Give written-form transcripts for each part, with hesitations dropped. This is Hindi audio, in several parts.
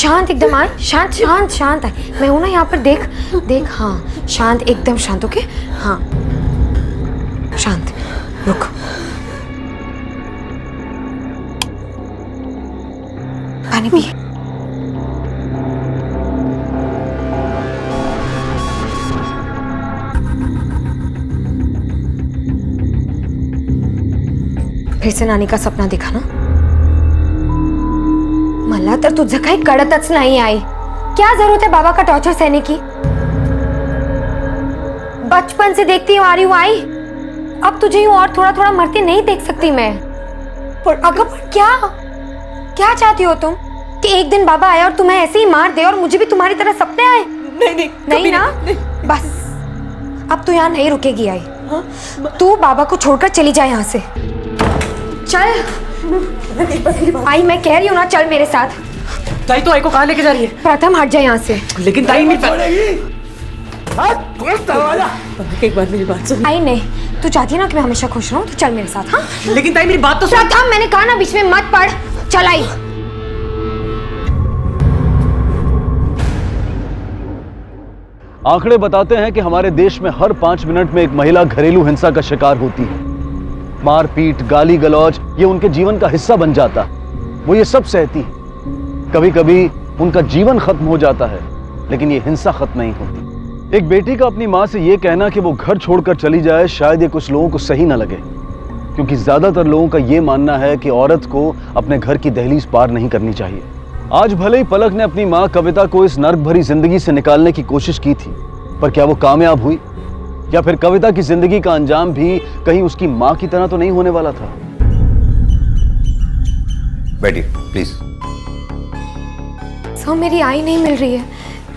शांत एकदम आए, शांत शांत शांत आए। मैं हूं ना यहाँ पर, देख देख। हाँ शांत, एकदम शांत। ओके हाँ शांत, रुक। पानी पी। फिर से नानी का सपना देखा ना? मला तर तुझं काही कळतच नाही आई। क्या जरूरत है बाबा का टॉर्चर सहने की? बचपन से देखती आ रही हूँ आई, अब तुझे यूं और थोड़ा थोड़ा मरते नहीं देख सकती मैं। पर अगर क्या क्या चाहती हो तुम कि एक दिन बाबा आया और तुम्हें ऐसे ही मार दे और मुझे भी तुम्हारी तरह सपने आए? नहीं नहीं ना नहीं। बस अब तू यहाँ नहीं रुकेगी आई। तू बाबा को छोड़कर चली जाए यहाँ से। चल आई, मैं कह रही हूँ ना, चल मेरे साथ। ताई तो आई को कहाँ लेके जा रही है? प्रथम हट जाए यहाँ से। लेकिन ताई मेरी एक बार मेरी बात सुन। आई नहीं, तू चाहती है ना कि मैं हमेशा खुश रहूं, तो चल मेरे साथ। हाँ लेकिन ताई मेरी बात तो सुन। प्रथम मैंने कहा ना, बीच में मत पड़। चल आई। आंकड़े बताते हैं कि हमारे देश में हर 5 मिनट में एक महिला घरेलू हिंसा का शिकार होती है। मारपीट, गाली गलौज ये उनके जीवन का हिस्सा बन जाता है। वो ये सब सहती है। कभी कभी उनका जीवन खत्म हो जाता है, लेकिन ये हिंसा खत्म नहीं होती। एक बेटी का अपनी माँ से ये कहना कि वो घर छोड़कर चली जाए, शायद ये कुछ लोगों को सही ना लगे, क्योंकि ज्यादातर लोगों का ये मानना है कि औरत को अपने घर की दहलीज पार नहीं करनी चाहिए। आज भले ही पलक ने अपनी माँ कविता को इस नर्क भरी जिंदगी से निकालने की कोशिश की थी, पर क्या वो कामयाब हुई? या फिर कविता की जिंदगी का अंजाम भी कहीं उसकी माँ की तरह तो नहीं होने वाला था? बैठिए प्लीज। सर मेरी आई नहीं मिल रही है।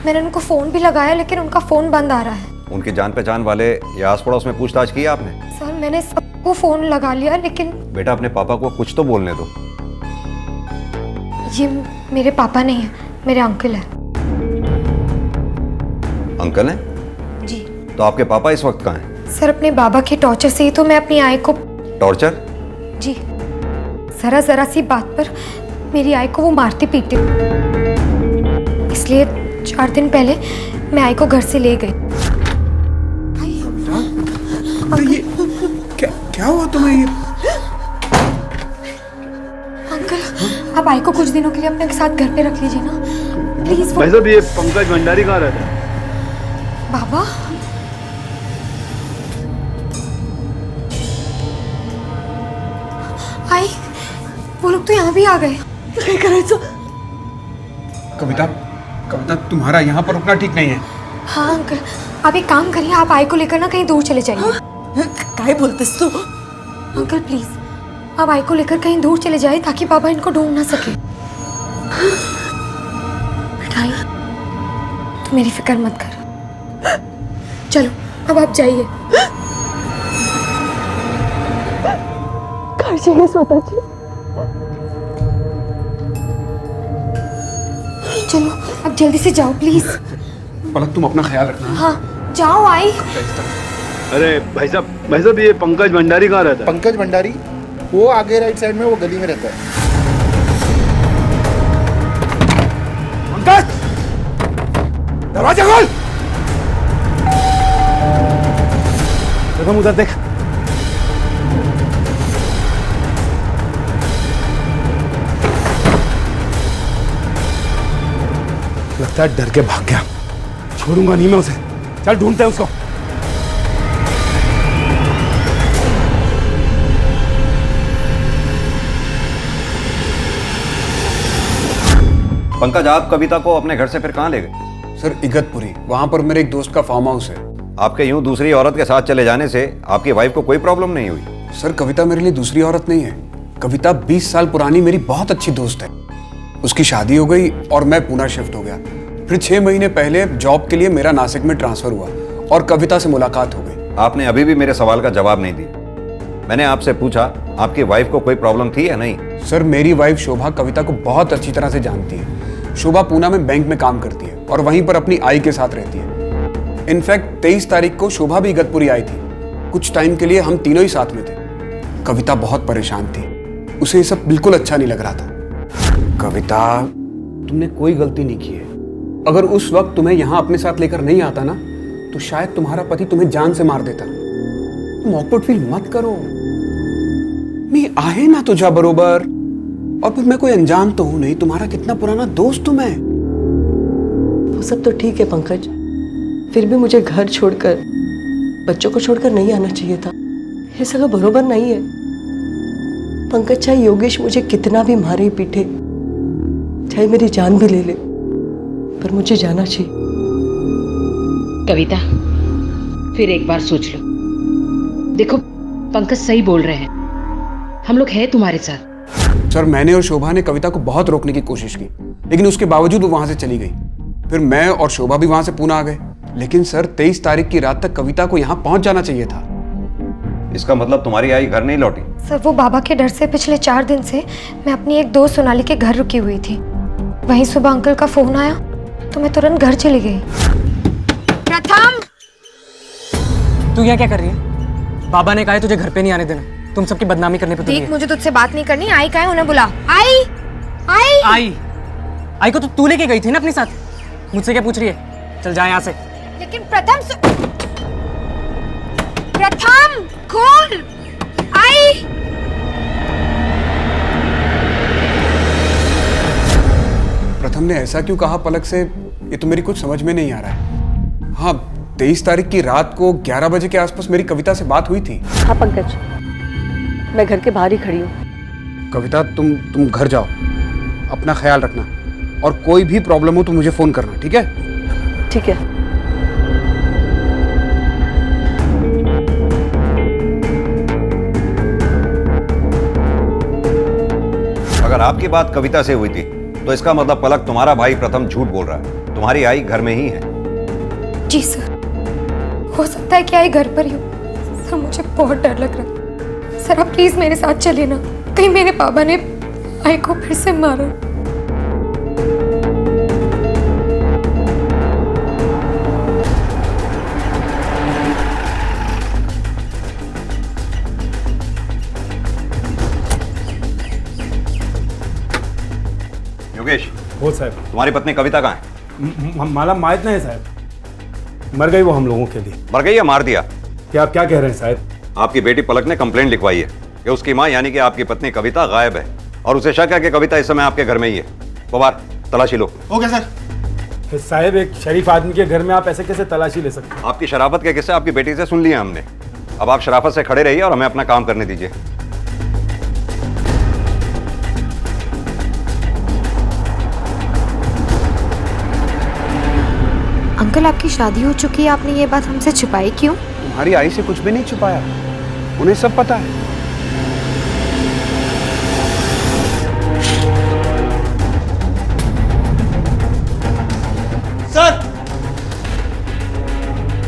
मैंने उनको फोन भी लगाया, लेकिन उनका फोन बंद आ रहा है। उनके जान पहचान वाले या आस पड़ोस में पूछताछ की आपने? सर मैंने सबको फोन लगा लिया, लेकिन बेटा अपने पापा को कुछ तो बोलने दो। ये मेरे पापा नहीं है, मेरे अंकल है। अंकल हैं? जी। तो आपके पापा इस वक्त कहाँ हैं? सर अपने बाबा के टॉर्चर से ही तो मैं अपनी आई को। टॉर्चर? जी, जरा जरा सी बात पर मेरी आई को वो मारते पीटते, इसलिए 4 दिन पहले मैं आई को घर से ले गई। ये क्या हुआ तुम्हें? ये अंकल आप आई को कुछ दिनों के लिए अपने साथ घर पे रख लीजिए ना प्लीज। भाई साहब ये पंकज भंडारी कहाँ रहता है? बाबा आई, वो लोग तो यहाँ भी आ गए। कविता, कविता तुम्हारा यहाँ पर रुकना ठीक नहीं है। हाँ अंकल, आप एक काम करिए, आप आई को लेकर ना कहीं दूर चले जाइए। काय बोलतेस तू? अंकल प्लीज आप आई को लेकर कहीं दूर चले जाए, ताकि बाबा इनको ढूंढ ना सके। बेटा आई, तू मेरी फिक्र मत कर। चलो अब आप जाइए। काळजी घे स्वतःची। चलो अब जल्दी से जाओ प्लीज। पलक तुम अपना ख्याल रखना। हाँ जाओ आई। अरे भाई साहब ये पंकज भंडारी कहाँ रहता है? पंकज भंडारी वो आगे राइट साइड में वो गली में रहता है। पंकज, दरवाजा खोल। उधर देख। लगता है डर के भाग गया। छोड़ूंगा नहीं मैं उसे। चल ढूंढते हैं उसको। पंकज, आप कविता को अपने घर से फिर कहाँ ले गए? सर इगतपुरी, वहां पर मेरे एक दोस्त का फार्म हाउस है। आपके यूं दूसरी औरत के साथ चले जाने से आपकी वाइफ को कोई प्रॉब्लम नहीं हुई? सर कविता मेरे लिए दूसरी औरत नहीं है। कविता 20 साल पुरानी मेरी बहुत अच्छी दोस्त है। उसकी शादी हो गई और मैं पुणे शिफ्ट हो गया। फिर 6 महीने पहले जॉब के लिए मेरा नासिक में ट्रांसफर हुआ और कविता से मुलाकात हो गई। आपने अभी भी मेरे सवाल का जवाब नहीं दिया। मैंने आपसे पूछा आपकी वाइफ को कोई प्रॉब्लम थी या नहीं? सर मेरी वाइफ शोभा कविता को बहुत अच्छी तरह से जानती है। शोभा पूना में बैंक में काम करती है और वहीं पर अपनी आई के साथ रहती है। इनफैक्ट 23 तारीख को शोभा भी इगतपुरी आई थी। कुछ टाइम के लिए हम तीनों ही साथ में थे। कविता बहुत परेशान थी, उसे ये सब बिल्कुल अच्छा नहीं लग रहा था। कविता तुमने कोई गलती नहीं की है। अगर उस वक्त तुम्हें यहां अपने साथ लेकर नहीं आता ना, तो शायद तुम्हारा पति तुम्हें जान से मार देता। तुम ऑकवर्ड फील मत करो। मैं आहे ना तुझा बरोबर, और फिर मैं कोई अनजान तो हूं नहीं, तुम्हारा कितना पुराना दोस्त हूं मैं। वो सब तो ठीक है पंकज, फिर भी मुझे घर छोड़कर, बच्चों को छोड़कर नहीं आना चाहिए था। ये सगा बरोबर नहीं है पंकज। चाहे योगेश मुझे कितना भी मारे पीटे, चाहे मेरी जान भी ले ले, पर मुझे जाना चाहिए। कविता, फिर एक बार सोच लो। देखो, पंकज सही बोल रहे हैं, हम लोग हैं तुम्हारे साथ। सर, मैंने और शोभा ने कविता को बहुत रोकने की कोशिश की, लेकिन उसके बावजूद वो वहां से चली गई। फिर मैं और शोभा भी वहां से पुणे आ गए। लेकिन सर, 23 तारीख की रात तक कविता को यहाँ पहुंच जाना चाहिए था। इसका मतलब तुम्हारी आई घर नहीं लौटी? सर, वो बाबा के डर से पिछले 4 दिन से मैं अपनी एक दोस्त सोनाली के घर रुकी हुई थी। वहीं सुबह अंकल का फोन आया तो मैं तुरंत घर चली गई। प्रथम, तू यहाँ क्या कर रही है? बाबा ने कहा है तुझे घर पे नहीं आने देना। तुम सबकी बदनामी करने पे तुली देख, है। मुझे तुझसे बात नहीं करनी। आई कहाँ है? उन्हें बुला। आई आई आई को तो तू लेके गई थी ना अपने साथ। मुझसे क्या पूछ रही है? चल जा यहाँ से। लेकिन प्रथम खोल। आई प्रथम ने ऐसा क्यों कहा पलक से, ये तो मेरी कुछ समझ में नहीं आ रहा है। हाँ, 23 तारीख की रात को 11 बजे के आसपास मेरी कविता से बात हुई थी। हाँ पंकज, मैं घर के बाहर ही खड़ी हूँ। कविता, तुम घर जाओ, अपना ख्याल रखना, और कोई भी प्रॉब्लम हो तो मुझे फोन करना, ठीक है? ठीक है। अगर आपकी बात कविता से हुई थी तो इसका मतलब पलक तुम्हारा भाई प्रथम झूठ बोल रहा है। तुम्हारी आई घर में ही है। जी सर, हो सकता है कि आई घर पर ही हो। सर, मुझे बहुत डर लग रहा है। सर, आप प्लीज मेरे साथ चलिए ना, कहीं मेरे पापा ने आई को फिर से मारा। योगेश, हो साहब, तुम्हारी पत्नी कविता कहाँ है? माला मायत नहीं साहब, मर गई वो हम लोगों के लिए। मर गई या मार दिया? क्या आप क्या कह रहे हैं साहब? आपकी बेटी पलक ने कंप्लेंट लिखवाई है कि उसकी मां यानी कि आपकी पत्नी कविता गायब है, और उसे शक है कि कविता इस समय आपके घर में ही है। पवार, तलाशी लो। Okay sir. फिर साहब, एक शरीफ आदमी के घर में आप ऐसे कैसे तलाशी ले सकते हैं? आपकी शराफत के किस्से आपकी बेटी से सुन लिए हमने। अब आप शराफत से खड़े रहिए और हमें अपना काम करने दीजिए। अंकल, आपकी शादी हो चुकी है, आपने ये बात हमसे छुपाई क्यों? तुम्हारी आई से कुछ भी नहीं छुपाया, उन्हें सब पता है। सर,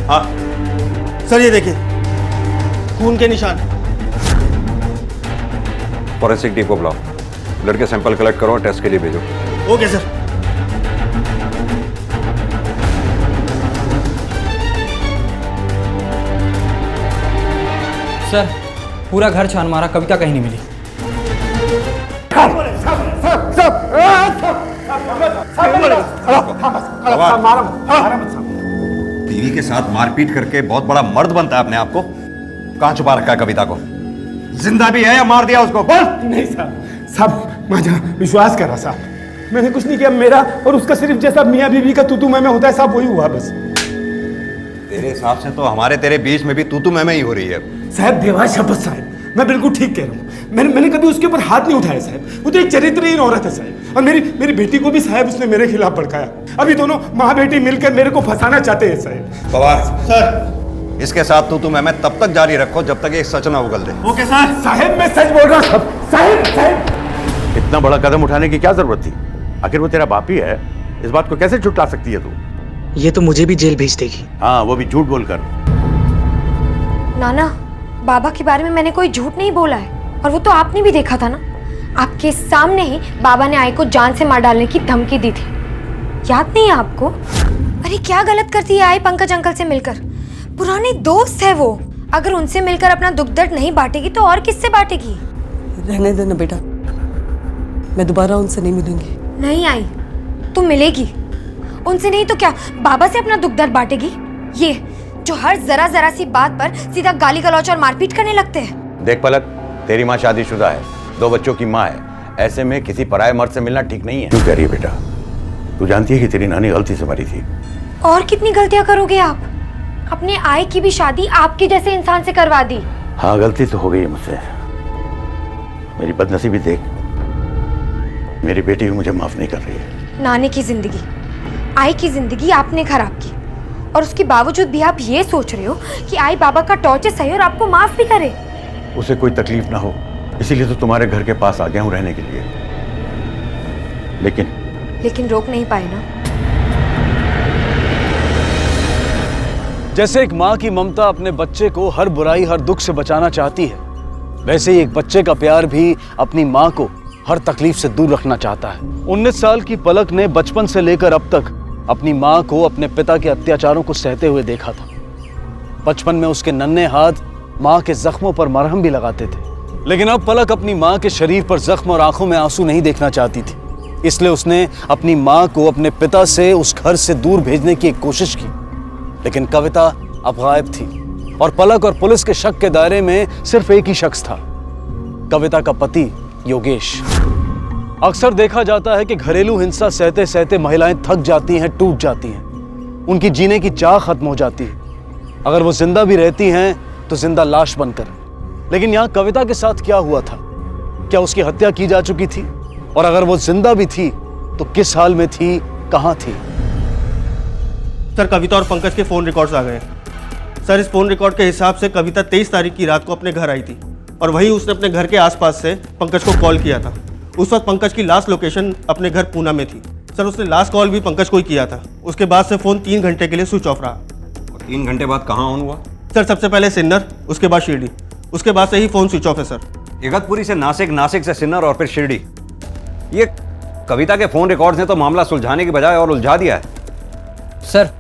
हाँ, सर ये देखिए, खून के निशान। फॉरेंसिक टीम को बुलाओ, ब्लड के सैंपल कलेक्ट करो और टेस्ट के लिए भेजो। Okay sir. सर, पूरा घर छान मारा, कविता कहीं नहीं मिली। बीवी के साथ मारपीट करके बहुत बड़ा मर्द बनता है अपने आप को। कहां छुपा रखा है कविता को? जिंदा भी है या मार दिया उसको? बोल। नहीं साहब, साहब माझा विश्वास करा साहब, मैंने कुछ नहीं किया। मेरा और उसका सिर्फ जैसा मियाँ बीवी का तू मैं होता है साहब, वही हुआ बस। तेरे हिसाब से तो हमारे तेरे बीच में भी तू मैं ही हो रही है। साहब देवा शपथ साहब, मैं बिल्कुल ठीक कह रहा हूँ। मैंने कभी उसके ऊपर हाथ नहीं उठाया साहब। वो तो एक चरित्रहीन औरत है साहब, और मेरी बेटी को भी साहब उसने मेरे खिलाफ भड़काया। अभी दोनों माँ बेटी मिलकर मेरे को फंसाना चाहते हैं साहब। पवार सर, इसके साथ तू मैं तब तक जारी रखो जब तक ये सच ना उगल दे। Okay sir. साहब मैं सच बोल रहा हूँ साहब। इतना बड़ा कदम उठाने की क्या जरूरत थी? आखिर वो तेरा बाप ही है, इस बात को कैसे झुटला सकती है तू? ये तो मुझे भी जेल भेज देगी। हाँ, वो भी झूठ बोलकर। नाना, बाबा के बारे में मैंने कोई झूठ नहीं बोला है, और वो तो आपने भी देखा था ना। आपके सामने ही बाबा ने आई को जान से मार डालने की धमकी दी थी, याद नहीं है आपको? अरे क्या गलत करती है आई पंकज अंकल से मिलकर? पुरानी दोस्त है वो, अगर उनसे मिलकर अपना दुख दर्द नहीं बांटेगी तो और किससे बांटेगी? रहने देना बेटा, मैं दोबारा उनसे नहीं मिलूंगी। नहीं आई, तो मिलेगी। उनसे नहीं तो क्या बाबा से अपना दुख दर्द बांटेगी? ये जो हर जरा जरा सी बात पर सीधा गाली गलौज और मारपीट करने लगते हैं। देख पलक, तेरी माँ शादीशुदा है, 2 बच्चों की माँ है। ऐसे में किसी पराये मर्द से मिलना ठीक नहीं है। क्यों कह रही है बेटा? तू जानती है कि तेरी नानी गलती से मरी थी। और कितनी गलतियां करोगे आप? अपने आई की भी शादी आपके जैसे इंसान से करवा दी। हाँ, गलती तो हो गई है मुझसे। मेरी बदनसीबी देख, मेरी बेटी भी मुझे माफ नहीं कर रही है। नानी की जिंदगी, आई की जिंदगी आपने खराब की, और उसके बावजूद भी आप ये सोच रहे हो कि आई बाबा का टॉर्चर सही और आपको माफ भी करे। उसे कोई तकलीफ ना हो, इसीलिए तो तुम्हारे घर के पास आ गया हूँ रहने के लिए। लेकिन रोक नहीं पाए ना। जैसे एक माँ की ममता अपने बच्चे को हर बुराई हर दुख से बचाना चाहती है, वैसे ही एक बच्चे का प्यार भी अपनी माँ को हर तकलीफ से दूर रखना चाहता है। 19 साल की पलक ने बचपन से लेकर अब तक अपनी माँ को अपने पिता के अत्याचारों को सहते हुए देखा था। बचपन में उसके नन्हे हाथ माँ के जख्मों पर मरहम भी लगाते थे, लेकिन अब पलक अपनी माँ के शरीर पर जख्म और आंखों में आंसू नहीं देखना चाहती थी। इसलिए उसने अपनी माँ को अपने पिता से उस घर से दूर भेजने की एक कोशिश की, लेकिन कविता अब गायब थी और पलक और पुलिस के शक के दायरे में सिर्फ एक ही शख्स था, कविता का पति योगेश। अक्सर देखा जाता है कि घरेलू हिंसा सहते सहते महिलाएं थक जाती हैं, टूट जाती हैं, उनकी जीने की चाह खत्म हो जाती है। अगर वो जिंदा भी रहती हैं तो जिंदा लाश बनकर। लेकिन यहाँ कविता के साथ क्या हुआ था? क्या उसकी हत्या की जा चुकी थी? और अगर वो जिंदा भी थी तो किस हाल में थी, कहां थी? सर, कविता और पंकज के फोन रिकॉर्ड्स आ गए हैं। सर, इस फोन रिकॉर्ड के हिसाब से कविता 23 तारीख की रात को अपने घर आई थी और वहीं उसने अपने घर के आसपास से पंकज को कॉल किया था। उस वक्त पंकज की लास्ट लोकेशन अपने घर पूना में थी। सर, उसने लास्ट कॉल भी पंकज को ही किया था। उसके बाद से फ़ोन 3 घंटे के लिए स्विच ऑफ रहा। और 3 घंटे बाद कहाँ ऑन हुआ? सर, सबसे पहले सिन्नर, उसके बाद शिरडी, उसके बाद से ही फ़ोन स्विच ऑफ है सर। इगतपुरी से नासिक, नासिक से सिन्नर और फिर शिरडी। ये कविता के फोन रिकॉर्ड्स ने तो मामला सुलझाने की बजाय और उलझा दिया है। सर,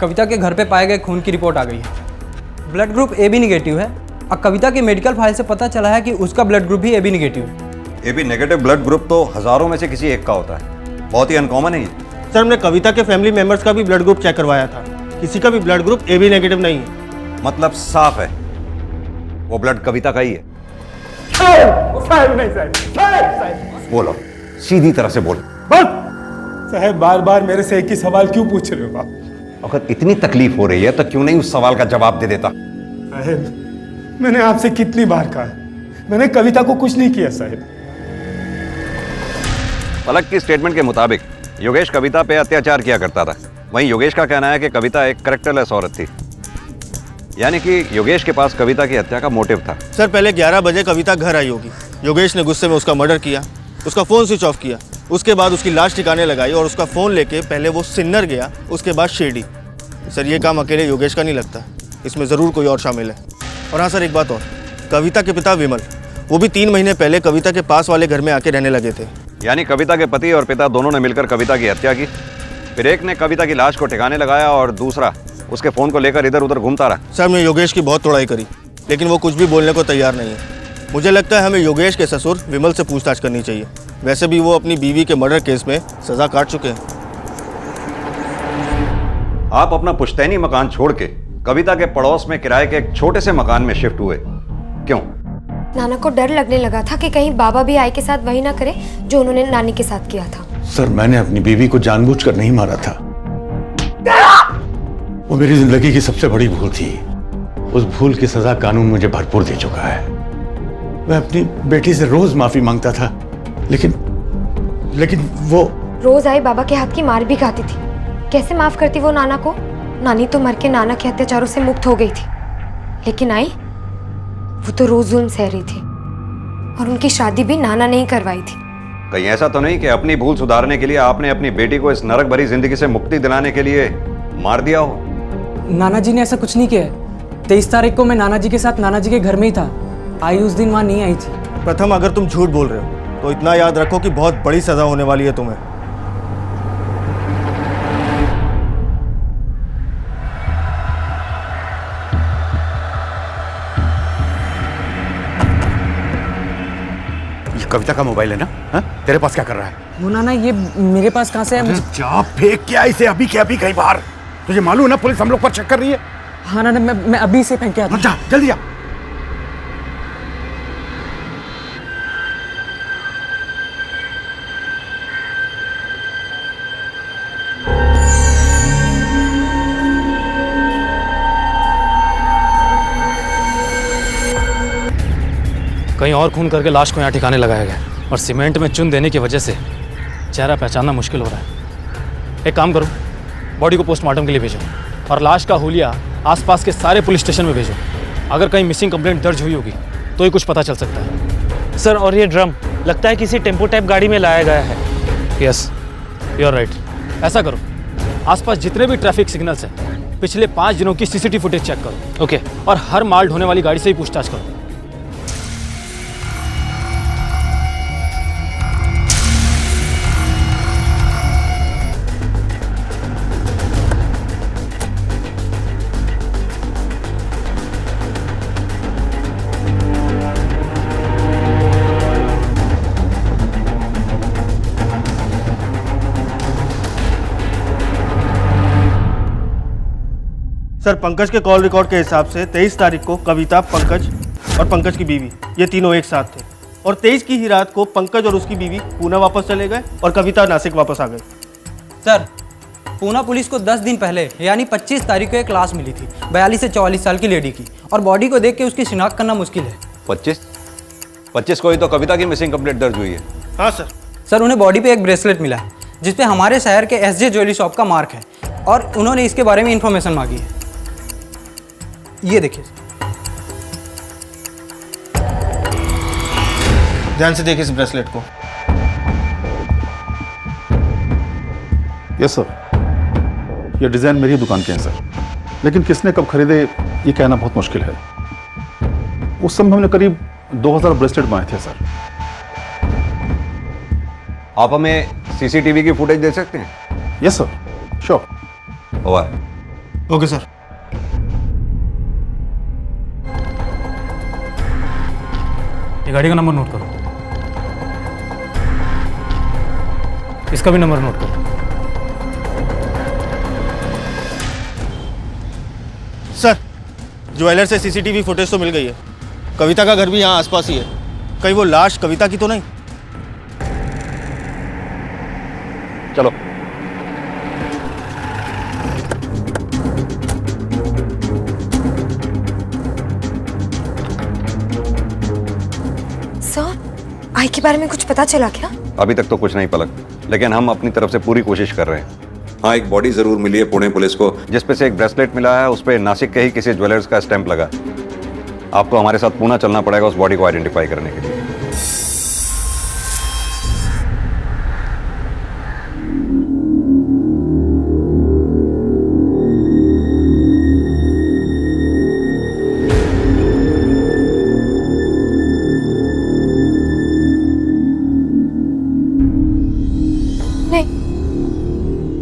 कविता के घर पे पाए गए खून की रिपोर्ट आ गई है। ब्लड ग्रुप AB नेगेटिव है और कविता के मेडिकल फाइल से पता चला है कि उसका ब्लड ग्रुप भी AB नेगेटिव है। AB नेगेटिव ब्लड ग्रुप तो हजारों में से किसी एक का होता है, बहुत ही अनकॉमन है ये। सर, हमने कविता के फैमिली मेम्बर्स का भी ब्लड ग्रुप चेक करवाया था, किसी का भी ब्लड ग्रुप AB नेगेटिव नहीं है। मतलब साफ है वो ब्लड कविता का ही है। बोलो, सीधी तरह से बोलो। साहब, बार बार मेरे से एक ही सवाल क्यों पूछ रहे हो आप? अगर इतनी तकलीफ हो रही है तो क्यों नहीं उस सवाल का जवाब दे देता? साहब, मैंने आपसे कितनी बार कहा, मैंने कविता को कुछ नहीं किया साहब। पलक की स्टेटमेंट के मुताबिक योगेश कविता पे अत्याचार किया करता था। वहीं योगेश का कहना है कि कविता एक कैरेक्टरलेस औरत थी, यानी कि योगेश के पास कविता की हत्या का मोटिव था। सर, पहले 11 बजे कविता घर आई होगी। योगेश ने गुस्से में उसका मर्डर किया, उसका फ़ोन स्विच ऑफ किया, उसके बाद उसकी लाश ठिकाने लगाई और उसका फ़ोन लेके पहले वो सिन्नर गया, उसके बाद शिरडी। सर, ये काम अकेले योगेश का नहीं लगता, इसमें ज़रूर कोई और शामिल है। और हाँ सर, एक बात और, कविता के पिता विमल, वो भी 3 महीने पहले कविता के पास वाले घर में आके रहने लगे थे। यानी कविता के पति और पिता दोनों ने मिलकर कविता की हत्या की, फिर एक ने कविता की लाश को ठिकाने लगाया और दूसरा उसके फ़ोन को लेकर इधर उधर घूमता रहा। सर, हमने योगेश की बहुत तोड़ाई करी, लेकिन वो कुछ भी बोलने को तैयार नहीं है। मुझे लगता है हमें योगेश के ससुर विमल से पूछताछ करनी चाहिए। वैसे भी वो अपनी बीवी के मर्डर केस में सजा काट चुके हैं। आप अपना पुश्तैनी मकान छोड़ के कविता के पड़ोस में किराए के एक छोटे से मकान में शिफ्ट हुए, क्यों? नाना को डर लगने लगा था कि कहीं बाबा भी आई के साथ वही ना करे जो उन्होंने नानी के साथ किया था। सर, मैंने अपनी बीवी को जानबूझकर नहीं मारा था। वो मेरी जिंदगी की सबसे बड़ी भूल थी। उस भूल की सजा कानून मुझे भरपूर दे चुका है। मैं अपनी बेटी से रोज माफी मांगता था, लेकिन वो रोज आई बाबा के हाथ की मार भी खाती थी। कैसे माफ करती वो नाना को? नानी तो मर के नाना के अत्याचारों से मुक्त हो गई थी, लेकिन आई वो तो रोज जुल्म सह रही थी और उनकी शादी भी नाना ने ही करवाई थी। कहीं ऐसा तो नहीं कि अपनी भूल सुधारने के लिए आपने अपनी बेटी को इस नरक भरी जिंदगी से मुक्ति दिलाने के लिए मार दिया हो? नाना जी ने ऐसा कुछ नहीं किया है। 23 तारीख को मैं नाना जी के साथ नाना जी के घर में ही था। आई उस दिन वहाँ नहीं आई थी। प्रथम, अगर तुम झूठ बोल रहे हो तो इतना याद रखो कि बहुत बड़ी सजा होने वाली है तुम्हें। कविता का मोबाइल है ना? हाँ? तेरे पास क्या कर रहा है? वो ना ये मेरे पास कहाँ से है? मुझे जा फेंक क्या इसे अभी के अभी कहीं बाहर। तुझे मालूम है ना पुलिस हम लोग पर चेक कर रही है। हाँ ना मैं अभी से फेंक के आता हूँ। जा जल्दी आ। कहीं और खून करके लाश को यहाँ ठिकाने लगाया गया और सीमेंट में चुन देने की वजह से चेहरा पहचानना मुश्किल हो रहा है। एक काम करो, बॉडी को पोस्टमार्टम के लिए भेजो और लाश का हुलिया आसपास के सारे पुलिस स्टेशन में भेजो। अगर कहीं मिसिंग कंप्लेंट दर्ज हुई होगी तो ही कुछ पता चल सकता है। सर, और ये ड्रम लगता है किसी टेम्पो टाइप गाड़ी में लाया गया है। Yes, you are right. ऐसा करो, आसपास जितने भी ट्रैफिक सिग्नल्स हैं पिछले 5 दिनों की सीसीटीवी फुटेज चेक करो। ओके। और हर माल ढोने वाली गाड़ी से ही पूछताछ करो। सर, पंकज के कॉल रिकॉर्ड के हिसाब से 23 तारीख को कविता, पंकज और पंकज की बीवी ये तीनों एक साथ थे और 23 की ही रात को पंकज और उसकी बीवी पूना वापस चले गए और कविता नासिक वापस आ गई। सर, पूना पुलिस को 10 दिन पहले यानी 25 तारीख को एक लाश मिली थी 42 से 44 साल की लेडी की, और बॉडी को देख के उसकी शिनाख्त करना मुश्किल है। 25 को ही तो कविता की मिसिंग कंप्लेंट दर्ज हुई है। हाँ सर। सर, उन्हें बॉडी पे एक ब्रेसलेट मिला है जिसपे हमारे शहर के SJ ज्वेलरी शॉप का मार्क है और उन्होंने इसके बारे में इंफॉर्मेशन मांगी है। ये देखिए, ध्यान से देखिए इस ब्रेसलेट को। यस सर, ये डिज़ाइन मेरी दुकान के हैं सर, लेकिन किसने कब खरीदे ये कहना बहुत मुश्किल है। उस समय हमने करीब 2000 ब्रेसलेट बनाए थे सर। आप हमें सीसीटीवी की फुटेज दे सकते हैं? Yes sir, sure. Over. Okay sir. ये गाड़ी का नंबर नोट करो, इसका भी नंबर नोट करो। सर, ज्वेलर से सीसीटीवी फुटेज तो मिल गई है। कविता का घर भी यहाँ आसपास ही है। कहीं वो लाश कविता की तो नहीं? चलो। सर, आई के बारे में कुछ पता चला क्या? अभी तक तो कुछ नहीं पलक, लेकिन हम अपनी तरफ से पूरी कोशिश कर रहे हैं। हाँ, एक बॉडी जरूर मिली है पुणे पुलिस को जिसपे से एक ब्रेसलेट मिला है, उस पर नासिक के ही किसी ज्वेलर्स का स्टैंप लगा। आपको हमारे साथ पूना चलना पड़ेगा उस बॉडी को आइडेंटिफाई करने के लिए।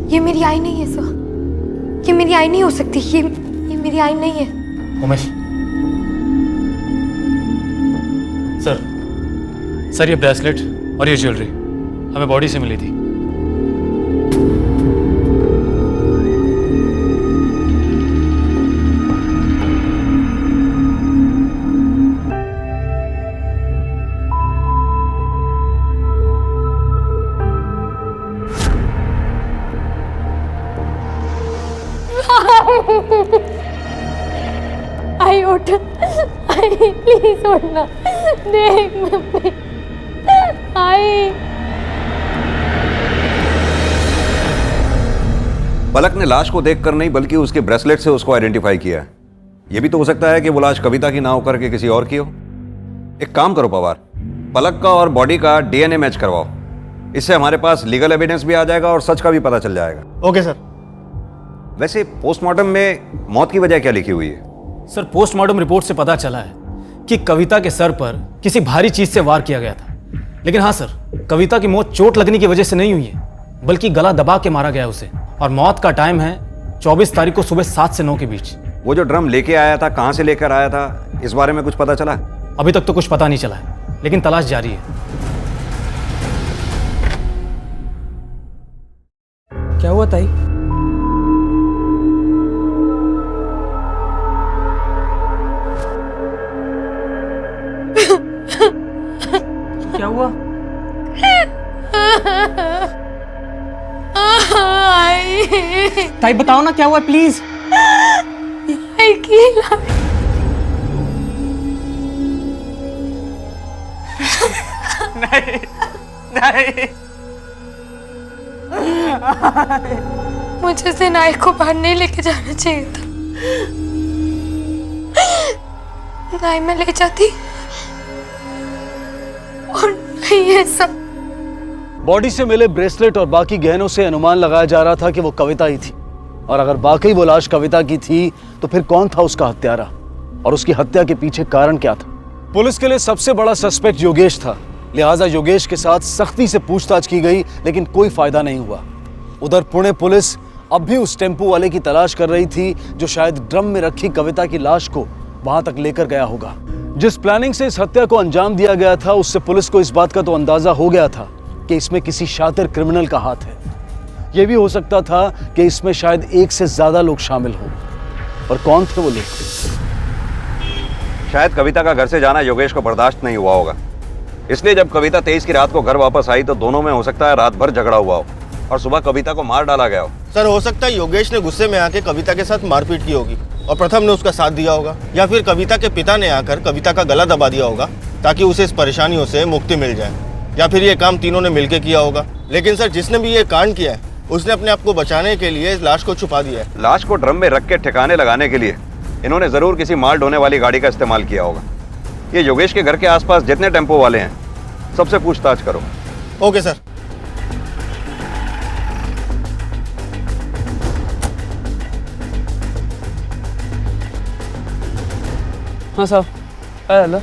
ये मेरी आई नहीं है सर, ये मेरी आई नहीं हो सकती। ये मेरी आई नहीं है। उमेश सर, ये ब्रेसलेट और ये ज्वेलरी हमें बॉडी से मिली थी। आई उठ, आई प्लीज उठना, देख मम्मी, आई। पलक ने लाश को देखकर नहीं बल्कि उसके ब्रेसलेट से उसको आइडेंटिफाई किया है। यह भी तो हो सकता है कि वो लाश कविता की ना होकर के किसी और की हो। एक काम करो पवार, पलक का और बॉडी का DNA मैच करवाओ। इससे हमारे पास लीगल एविडेंस भी आ जाएगा और सच का भी पता चल जाएगा। Okay sir. वैसे पोस्टमार्टम में मौत की वजह क्या लिखी हुई है? सर, पोस्टमार्टम रिपोर्ट से पता चला है कि कविता के सर पर किसी भारी चीज से वार किया गया था। लेकिन हाँ सर, कविता की मौत चोट लगने की वजह से नहीं हुई है, बल्कि गला दबा के मारा गया उसे। और मौत का टाइम है 24 तारीख को सुबह 7 से 9 के बीच। वो जो ड्रम लेके आया था, कहाँ से लेकर आया था, इस बारे में कुछ पता चला? अभी तक तो कुछ पता नहीं चला है, लेकिन तलाश जारी है। क्या हुआ ताई? क्या हुआ? ताई बताओ ना क्या हुआ प्लीज। नहीं नहीं, मुझे सिनाई को बाहर नहीं लेके जाना चाहिए था। नहीं मैं ले जाती और नहीं ये सब। बॉडी से मिले ब्रेसलेट और बाकी गहनों से अनुमान लगाया जा रहा था कि वो कविता ही थी। और अगर वाकई वो लाश कविता की थी तो फिर कौन था उसका हत्यारा और उसकी हत्या के पीछे कारण क्या था? पुलिस के लिए सबसे बड़ा सस्पेक्ट योगेश था, लिहाजा योगेश के साथ सख्ती से पूछताछ की गई, लेकिन कोई फायदा नहीं हुआ। उधर पुणे पुलिस अब भी उस टेम्पो वाले की तलाश कर रही थी जो शायद ड्रम में रखी कविता की लाश को वहां तक लेकर गया होगा। जिस प्लानिंग से इस हत्या को अंजाम दिया गया था उससे पुलिस को इस बात का तो अंदाजा हो गया था कि इसमें किसी शातिर क्रिमिनल का हाथ है। यह भी हो सकता था कि इसमें शायद एक से ज्यादा लोग शामिल हों। और कौन थे वो लोग? शायद कविता का घर से जाना योगेश को बर्दाश्त नहीं हुआ होगा, इसलिए जब कविता 23 की रात को घर वापस आई तो दोनों में हो सकता है रात भर झगड़ा हुआ हो और सुबह कविता को मार डाला गया हो। सर हो सकता है योगेश ने गुस्से में आके कविता के साथ मारपीट की होगी और प्रथम ने उसका साथ दिया होगा, या फिर कविता के पिता ने आकर कविता का गला दबा दिया होगा ताकि उसे इस परेशानियों से मुक्ति मिल जाए, या फिर ये काम तीनों ने मिलकर किया होगा। लेकिन सर जिसने भी ये कांड किया है उसने अपने आप को बचाने के लिए इस लाश को छुपा दिया है। लाश को ड्रम में रख के ठिकाने लगाने के लिए इन्होंने जरूर किसी माल ढोने वाली गाड़ी का इस्तेमाल किया होगा। ये योगेश के घर के आसपास जितने टेम्पो वाले हैं सबसे पूछताछ करो। Okay sir. हाँ साहब, हेलो।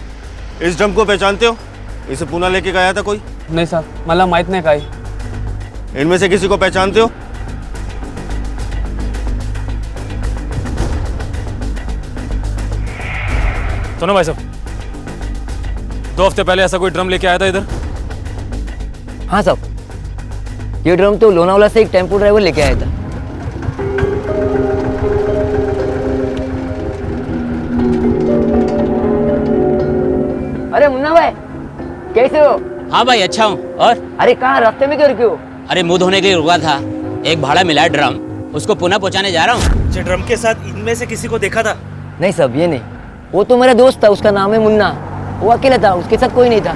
इस ड्रम को पहचानते हो? इसे पूना लेके गया था कोई? नहीं साहब, मला माहित नाही काही। इनमें से किसी को पहचानते हो? सुनो भाई साहब, 2 हफ्ते पहले ऐसा कोई ड्रम लेके आया था इधर? हाँ साहब, ये ड्रम तो लोनावाला से एक टेम्पो ड्राइवर लेके आया था। अरे मुन्ना भाई, कैसे हो? हाँ भाई अच्छा हूँ। और अरे कहाँ, रास्ते में क्यों रुके हो? अरे मुंह धोने के लिए रुका था, एक भाड़ा मिला है ड्रम, उसको पुनः पहुँचाने जा रहा हूँ। जो ड्रम के साथ इनमें से किसी को देखा था? नहीं साहब, ये नहीं, वो तो मेरा दोस्त था, उसका नाम है मुन्ना, वो अकेला था, उसके साथ कोई नहीं था।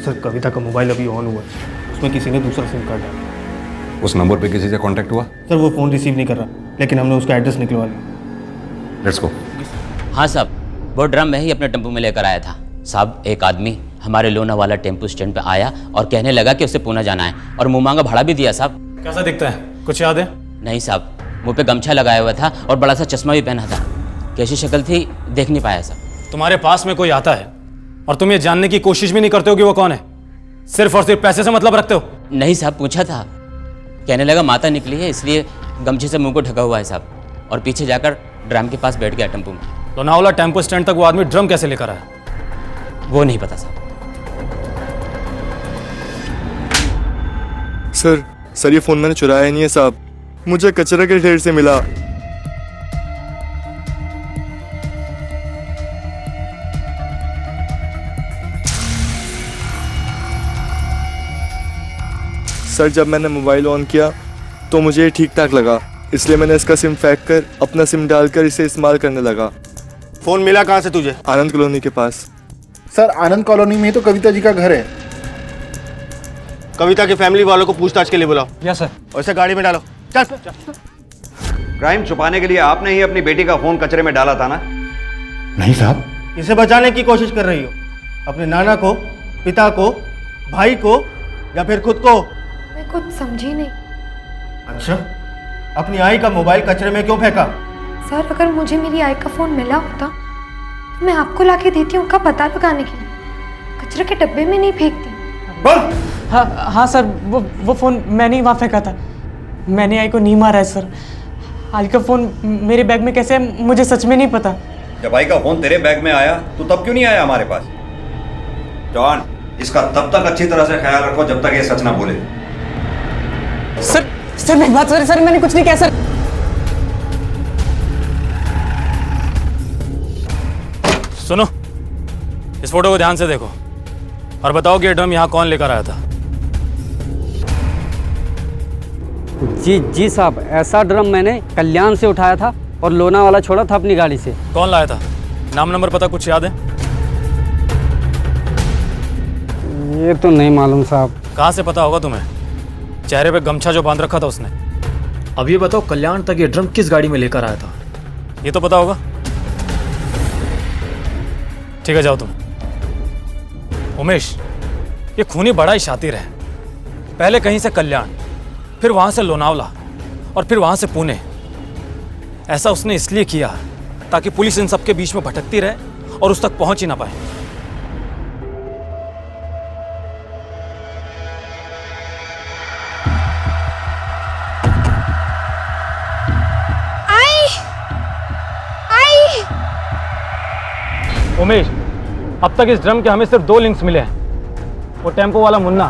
सर कविता का मोबाइल अभी ऑन हुआ है, उसमें किसी ने दूसरा सिम कार्ड डाला। उस नंबर पे किसी से कांटेक्ट हुआ? सर वो फ़ोन रिसीव नहीं कर रहा, लेकिन हमने उसका एड्रेस निकलवा लिया। Let's go. हाँ साहब, वो ड्रम मैं ही अपने टेम्पो में लेकर आया था। साहब एक आदमी हमारे लोनावाला टेम्पो स्टैंड पे आया और कहने लगा कि उसे पूना जाना है और मुँह मांगा भाड़ा भी दिया साहब। कैसा दिखता है, कुछ याद है? नहीं साहब, मुँह पे गमछा लगाया हुआ था और बड़ा सा चश्मा भी पहना था। कैसी शक्ल थी देख नहीं पाया साहब। तुम्हारे पास में कोई आता है और तुम ये जानने की कोशिश भी नहीं करते हो कि वो कौन है, सिर्फ और सिर्फ पैसे से मतलब रखते हो? नहीं साहब, पूछा था, कहने लगा माता निकली है इसलिए गमछे से मुंह को ढका हुआ है साहब, और पीछे जाकर ड्रम के पास बैठ गया टेम्पो में। लोनावाला टेम्पो स्टैंड तक वो आदमी ड्रम कैसे लेकर आया? वो नहीं पता साहब। सर ये फोन मैंने चुराया नहीं है साहब, मुझे कचरे के ढेर से मिला। सर जब मैंने मोबाइल ऑन किया तो मुझे ये ठीक ठाक लगा, इसलिए मैंने इसका सिम फेंक कर अपना सिम डालकर इसे इस्तेमाल करने लगा। फोन मिला कहाँ से तुझे? आनंद कॉलोनी के पास। सर आनंद कॉलोनी में ही तो कविता जी का घर है। कविता के फैमिली वालों को पूछताछ के लिए बुलाओ। Yes sir. और इसे गाड़ी में डालो। चल। क्राइम छुपाने के लिए आपने ही अपनी बेटी का फोन कचरे में डाला था ना? नहीं साहब। इसे बचाने की कोशिश कर रही हो, अपने नाना को, पिता को, भाई को, या फिर खुद को? मैं कुछ समझी नहीं। अच्छा, अपनी आई का मोबाइल कचरे में क्यों फेंका? सर अगर मुझे मेरी आई का फोन मिला होता तो मैं आपको लाके देती उनका पता लगाने के लिए, कचरे के डब्बे में नहीं फेंकती। हाँ सर, वो फ़ोन मैंने ही वहाँ फेंका था, मैंने आई को नहीं मारा है सर। आई का फ़ोन मेरे बैग में कैसे है मुझे सच में नहीं पता। जब आई का फोन तेरे बैग में आया तो तब क्यों नहीं आया हमारे पास? जॉन, इसका तब तक अच्छी तरह से ख्याल रखो जब तक ये सच ना बोले। सर मेरी बात सर मैंने कुछ नहीं किया सर। सुनो, इस फोटो को ध्यान से देखो और बताओ कि ये ड्रम यहाँ कौन लेकर आया था। जी साहब, ऐसा ड्रम मैंने कल्याण से उठाया था और लोनावाला छोड़ा था अपनी गाड़ी से। कौन लाया था? नाम नंबर पता कुछ याद है? ये तो नहीं मालूम साहब। कहाँ से पता होगा तुम्हें? चेहरे पे गमछा जो बांध रखा था उसने। अब ये बताओ कल्याण तक ये ड्रम किस गाड़ी में लेकर आया था? ये तो पता होगा। ठीक है, जाओ तुम। उमेश, ये खूनी बड़ा ही शातिर है। पहले कहीं से कल्याण, फिर वहां से लोनावला और फिर वहां से पुणे। ऐसा उसने इसलिए किया ताकि पुलिस इन सबके बीच में भटकती रहे और उस तक पहुंच ही ना पाए। उमेश, अब तक इस ड्रम के हमें सिर्फ 2 लिंक्स मिले हैं। वो टेम्पो वाला मुन्ना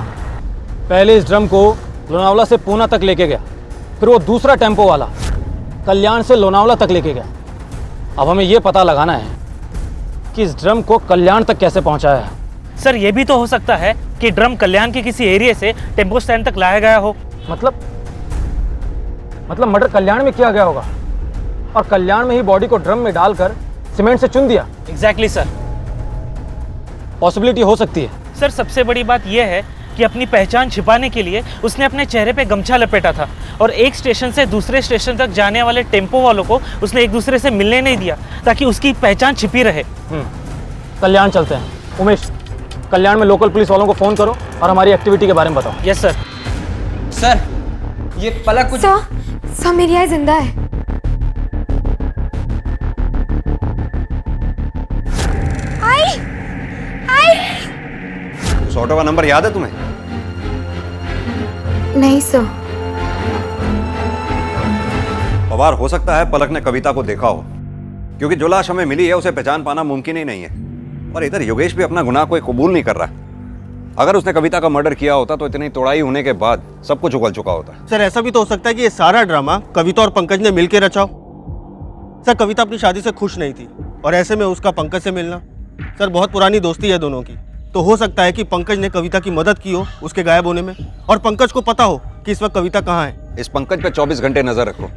पहले इस ड्रम को लोनावला से पूना तक लेके गया, फिर वो दूसरा टेम्पो वाला कल्याण से लोनावला तक लेके गया। अब हमें ये पता लगाना है कि इस ड्रम को कल्याण तक कैसे पहुंचाया है। सर ये भी तो हो सकता है कि ड्रम कल्याण के किसी एरिया से टेम्पो स्टैंड तक लाया गया हो। मतलब मर्डर कल्याण में किया गया होगा और कल्याण में ही बॉडी को ड्रम में डालकर सीमेंट से चुन दिया। Exactly sir. पॉसिबिलिटी हो सकती है। सर सबसे बड़ी बात यह है कि अपनी पहचान छिपाने के लिए उसने अपने चेहरे पे गमछा लपेटा था और एक स्टेशन से दूसरे स्टेशन तक जाने वाले टेम्पो वालों को उसने एक दूसरे से मिलने नहीं दिया ताकि उसकी पहचान छिपी रहे। कल्याण चलते हैं। उमेश, कल्याण में लोकल पुलिस वालों को फोन करो और हमारी एक्टिविटी के बारे में बताओ। Yes sir. सर ये पलक कुछ सर मेरी आई जिंदा है। उस ऑटो का नंबर याद है तुम्हें? नहीं सर। पवार, हो सकता है पलक ने कविता को देखा हो, क्योंकि जो लाश हमें मिली है उसे पहचान पाना मुमकिन ही नहीं है। और इधर योगेश भी अपना गुनाह कोई कबूल नहीं कर रहा। अगर उसने कविता का मर्डर किया होता तो इतनी तोड़ाई होने के बाद सब कुछ उगल चुका होता। सर ऐसा भी तो हो सकता है कि ये सारा ड्रामा कविता और पंकज ने मिलकर रचा हो। सर कविता अपनी शादी से खुश नहीं थी और ऐसे में उसका पंकज से मिलना, सर बहुत पुरानी दोस्ती है दोनों की, तो हो सकता है कि पंकज ने कविता की मदद की हो उसके गायब होने में और पंकज को पता हो कि इस वक्त कविता कहाँ है। इस पंकज पे 24 घंटे नजर रखो,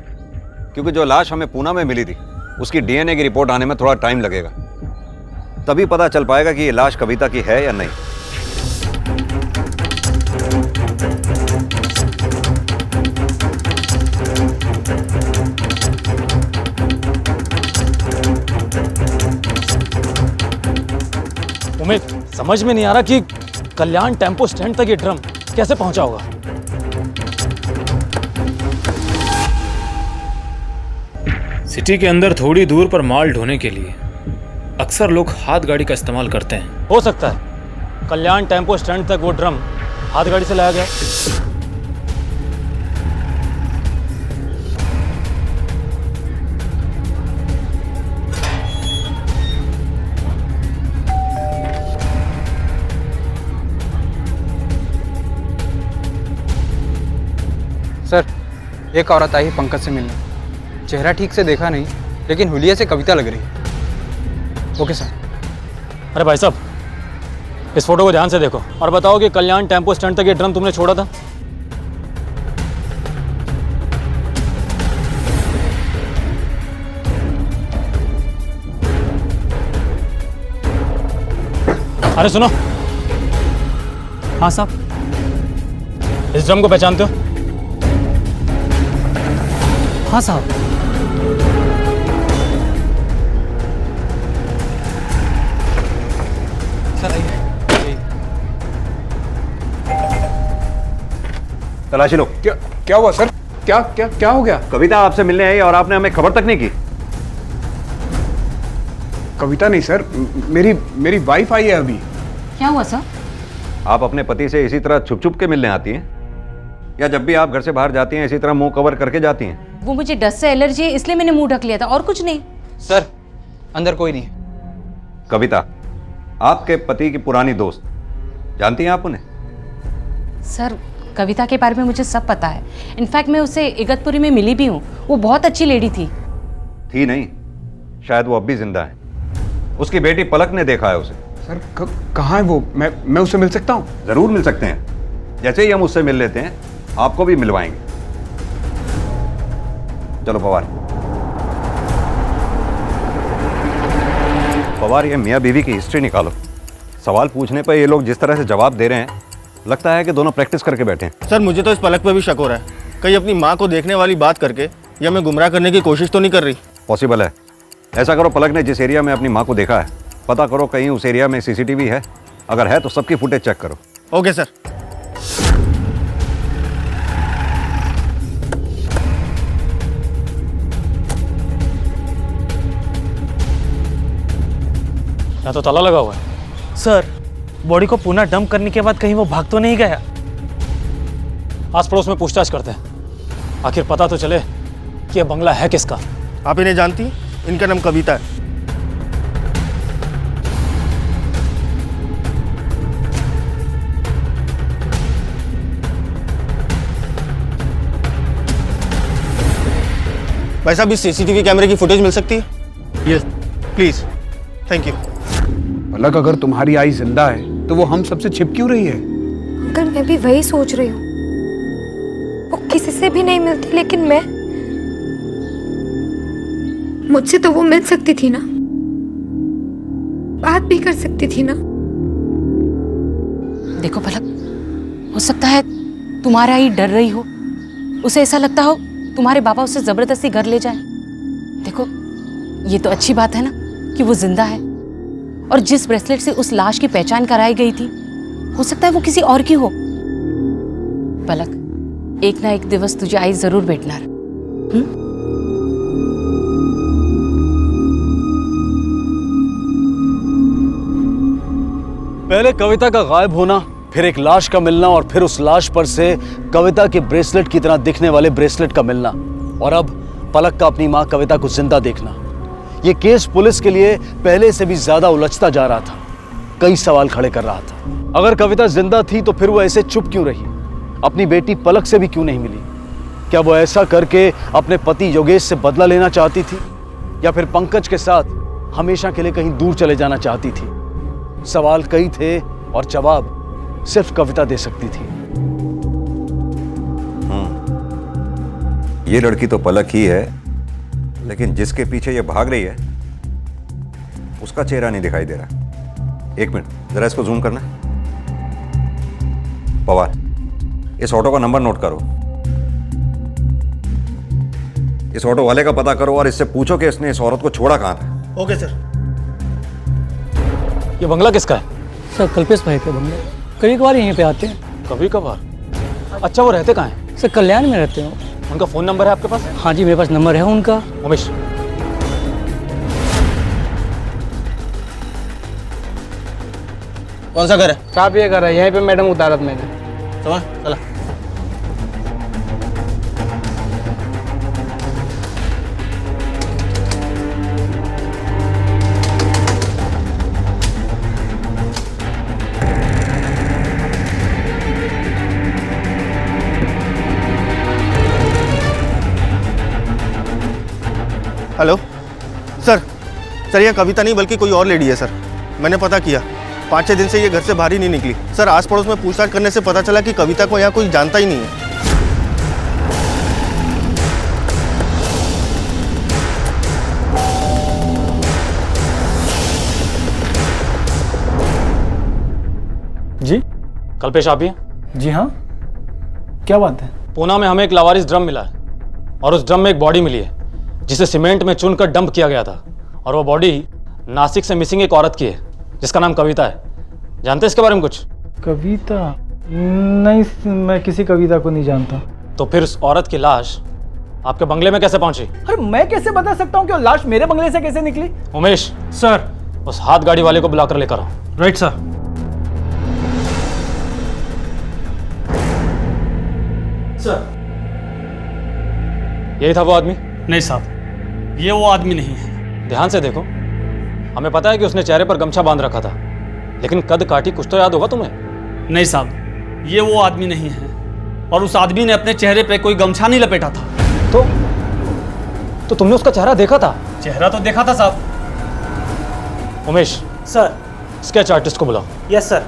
क्योंकि जो लाश हमें पूना में मिली थी उसकी डीएनए की रिपोर्ट आने में थोड़ा टाइम लगेगा। तभी पता चल पाएगा कि ये लाश कविता की है या नहीं। उमेश, समझ में नहीं आ रहा कि कल्याण टेम्पो स्टैंड तक ये ड्रम कैसे पहुंचा होगा। सिटी के अंदर थोड़ी दूर पर माल ढोने के लिए अक्सर लोग हाथ गाड़ी का इस्तेमाल करते हैं। हो सकता है कल्याण टेम्पो स्टैंड तक वो ड्रम हाथ गाड़ी से लाया गया। सर एक औरत आई पंकज से मिलने। चेहरा ठीक से देखा नहीं, लेकिन हुलिया से कविता लग रही है। Okay sir. अरे भाई साहब, इस फोटो को ध्यान से देखो और बताओ कि कल्याण टेम्पो स्टैंड तक ये ड्रम तुमने छोड़ा था। अरे सुनो। हाँ साहब। इस ड्रम को पहचानते हो? हाँ साहब। सर आइए। तलाशी लो। क्या हुआ सर? क्या हो गया? कविता आपसे मिलने आई और आपने हमें खबर तक नहीं की। कविता नहीं सर, मेरी वाइफ आई है अभी। क्या हुआ सर? आप अपने पति से इसी तरह छुप छुप के मिलने आती हैं, या जब भी आप घर से बाहर जाती हैं इसी तरह मुंह कवर करके जाती हैं? वो मुझे डस्ट से एलर्जी है इसलिए मैंने मुंह ढक लिया था और कुछ नहीं। सर अंदर कोई नहीं है। कविता, आपके पति की पुरानी दोस्त जानती हैं आप उन्हें? सर, कविता के बारे में मुझे सब पता है। इनफैक्ट मैं उसे इगतपुरी में मिली भी हूँ। वो बहुत अच्छी लेडी थी। थी नहीं, शायद वो अब भी जिंदा है। उसकी बेटी पलक ने देखा है उसे। सर कहाँ है वो? मैं उससे मिल सकता हूँ? जरूर मिल सकते हैं। जैसे ही हम उससे मिल लेते हैं आपको भी मिलवाएंगे। चलो पवार। पवार, ये मियाँ बीवी की हिस्ट्री निकालो। सवाल पूछने पर ये लोग जिस तरह से जवाब दे रहे हैं, लगता है कि दोनों प्रैक्टिस करके बैठे हैं। सर मुझे तो इस पलक पे भी शक हो रहा है, कहीं अपनी माँ को देखने वाली बात करके या मैं गुमराह करने की कोशिश तो नहीं कर रही। पॉसिबल है। ऐसा करो, पलक ने जिस एरिया में अपनी माँ को देखा है पता करो कहीं उस एरिया में सीसीटीवी है। अगर है तो सबकी फुटेज चेक करो। Okay sir. यहाँ तो ताला लगा हुआ है। सर, बॉडी को पुनः डंप करने के बाद कहीं वो भाग तो नहीं गया? आस पड़ोस में पूछताछ करते हैं, आखिर पता तो चले कि यह बंगला है किसका। आप इन्हें जानती? इनका नाम कविता है। भाई साहब, इस सीसीटीवी कैमरे की फुटेज मिल सकती है? Yes please, thank you. Palak, अगर तुम्हारी आई जिंदा है तो वो हम सबसे छिप क्यों रही है? अंकल, मैं भी वही सोच रही हूँ। वो किसी से भी नहीं मिलती, लेकिन मैं मुझसे तो वो मिल सकती थी ना, बात भी कर सकती थी ना। देखो पलक, हो सकता है तुम्हारा ही डर रही हो। उसे ऐसा लगता हो तुम्हारे बाबा उसे जबरदस्ती घर ले जाए। देखो, ये तो अच्छी बात है ना कि वो जिंदा है, और जिस ब्रेसलेट से उस लाश की पहचान कराई गई थी, हो सकता है वो किसी और की हो। पलक, एक ना एक दिवस तुझे आई जरूर भेटना। पहले कविता का गायब होना, फिर एक लाश का मिलना, और फिर उस लाश पर से कविता के ब्रेसलेट की तरह दिखने वाले ब्रेसलेट का मिलना, और अब पलक का अपनी मां कविता को जिंदा देखना। ये केस पुलिस के लिए पहले से भी ज्यादा उलझता जा रहा था, कई सवाल खड़े कर रहा था। अगर कविता जिंदा थी तो फिर वो ऐसे चुप क्यों रही? अपनी बेटी पलक से भी क्यों नहीं मिली? क्या वो ऐसा करके अपने पति योगेश से बदला लेना चाहती थी, या फिर पंकज के साथ हमेशा के लिए कहीं दूर चले जाना चाहती थी? सवाल कई थे और जवाब सिर्फ कविता दे सकती थी। ये लड़की तो पलक ही है, लेकिन जिसके पीछे ये भाग रही है उसका चेहरा नहीं दिखाई दे रहा। एक मिनट, जरा इसको जूम करना। पवार, इस ऑटो का नंबर नोट करो, इस ऑटो वाले का पता करो और इससे पूछो कि इसने इस औरत को छोड़ा कहां था। Okay sir. ये बंगला किसका है? सर, कल्पेश भाई का बंगला। कभी कभार यहीं पे आते हैं। कभी कभार? अच्छा, वो रहते कहाँ हैं? सर, कल्याण में रहते हैं। उनका फोन नंबर है आपके पास? हाँ जी, मेरे पास नंबर है उनका। उमेश, कौन सा घर है? साहब, ये घर है, यहीं पे मैडम उतारत मैंने। चला चला। Hello sir. सर, यह कविता नहीं बल्कि कोई और लेडी है सर। मैंने पता किया, 5-6 दिन से ये घर से बाहर ही नहीं निकली। सर, आस पड़ोस में पूछताछ करने से पता चला कि कविता को यहाँ कोई जानता ही नहीं है। जी कल्पेश, आप ही हैं? जी हाँ, क्या बात है? पूना में हमें एक लावारिस ड्रम मिला है, और उस ड्रम में एक बॉडी मिली है जिसे सीमेंट में चुनकर डंप किया गया था, और वो बॉडी नासिक से मिसिंग एक औरत की है जिसका नाम कविता है। जानते हैं इसके बारे में कुछ? कविता? नहीं, मैं किसी कविता को नहीं जानता। तो फिर उस औरत की लाश आपके बंगले में कैसे पहुंची? अरे, मैं कैसे बता सकता हूँ कि लाश मेरे बंगले से कैसे निकली? उमेश सर, उस हाथ गाड़ी वाले को बुलाकर लेकर आओ। Right sir. सर, यही था वो आदमी? नहीं साहब, ये वो आदमी नहीं है। ध्यान से देखो, हमें पता है कि उसने चेहरे पर गमछा बांध रखा था, लेकिन कद काठी कुछ तो याद होगा तुम्हें? नहीं साहब, ये वो आदमी नहीं है, और उस आदमी ने अपने चेहरे पे कोई गमछा नहीं लपेटा था। तो तुमने उसका चेहरा देखा था? चेहरा तो देखा था साहब। उमेश सर। स्केच आर्टिस्ट को बुलाओ। Yes sir.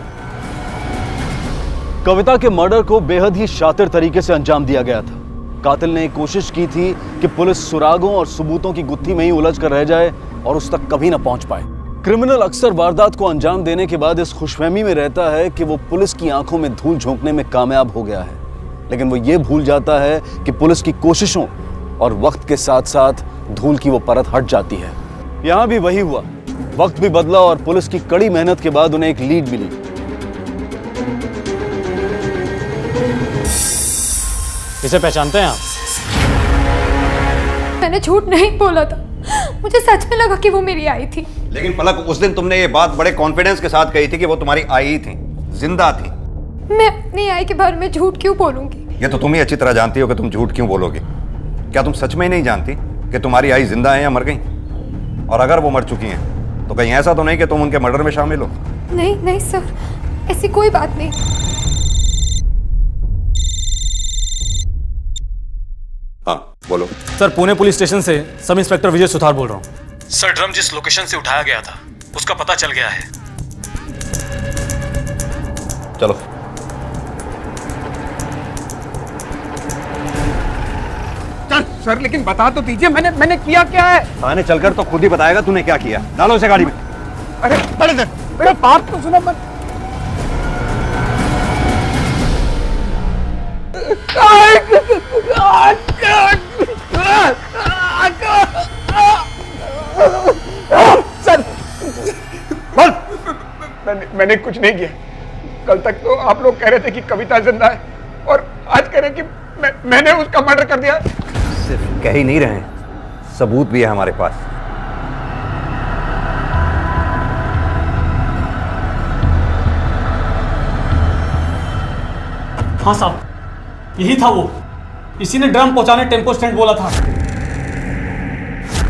कविता के मर्डर को बेहद ही शातिर तरीके से अंजाम दिया गया था। कातिल ने कोशिश की थी कि पुलिस सुरागों और सबूतों की गुत्थी में ही उलझ कर रह जाए और उस तक कभी ना पहुंच पाए। क्रिमिनल अक्सर वारदात को अंजाम देने के बाद इस खुशफहमी में रहता है कि वो पुलिस की आंखों में धूल झोंकने में कामयाब हो गया है, लेकिन वो ये भूल जाता है कि पुलिस की कोशिशों और वक्त के साथ साथ धूल की वो परत हट जाती है। यहां भी वही हुआ। वक्त भी बदला और पुलिस की कड़ी मेहनत के बाद उन्हें एक लीड मिली। इसे पहचानते हैं आप? मैंने झूठ नहीं बोला था, मुझे सच में लगा कि वो मेरी आई थी। लेकिन पलक, उस दिन तुमने ये बात बड़े कॉन्फिडेंस के साथ कही थी कि वो तुम्हारी आई ही थी, जिंदा थी। मैं अपनी आई के बारे में झूठ क्यों बोलूंगी? ये तो तुम ही अच्छी तरह जानती हो कि तुम झूठ क्यों बोलोगे। क्या तुम सच में ही नहीं जानती कि तुम्हारी आई जिंदा है या मर गई? और अगर वो मर चुकी हैं तो कहीं ऐसा तो नहीं कि तुम उनके मर्डर में शामिल हो? नहीं नहीं सर, ऐसी कोई बात नहीं। हाँ बोलो। सर, पुणे पुलिस स्टेशन से सब इंस्पेक्टर विजय सुथार बोल रहा हूँ। सर, ड्रम जिस लोकेशन से उठाया गया था उसका पता चल गया है। चलो। सर लेकिन बता तो दीजिए, मैंने किया क्या है? थाने चलकर तो खुद ही बताएगा तूने क्या किया। डालो इसे गाड़ी में। अरे मेरा बात तो सुनो मत। सर मैंने कुछ नहीं किया। कल तक तो आप लोग कह रहे थे कि कविता जिंदा है और आज कह रहे हैं कि मैंने उसका मर्डर कर दिया। सिर्फ कह ही नहीं रहे, सबूत भी है हमारे पास। हाँ साहब, यही था वो। इसी ने ड्रम पहुंचाने टेम्पो स्टैंड बोला था।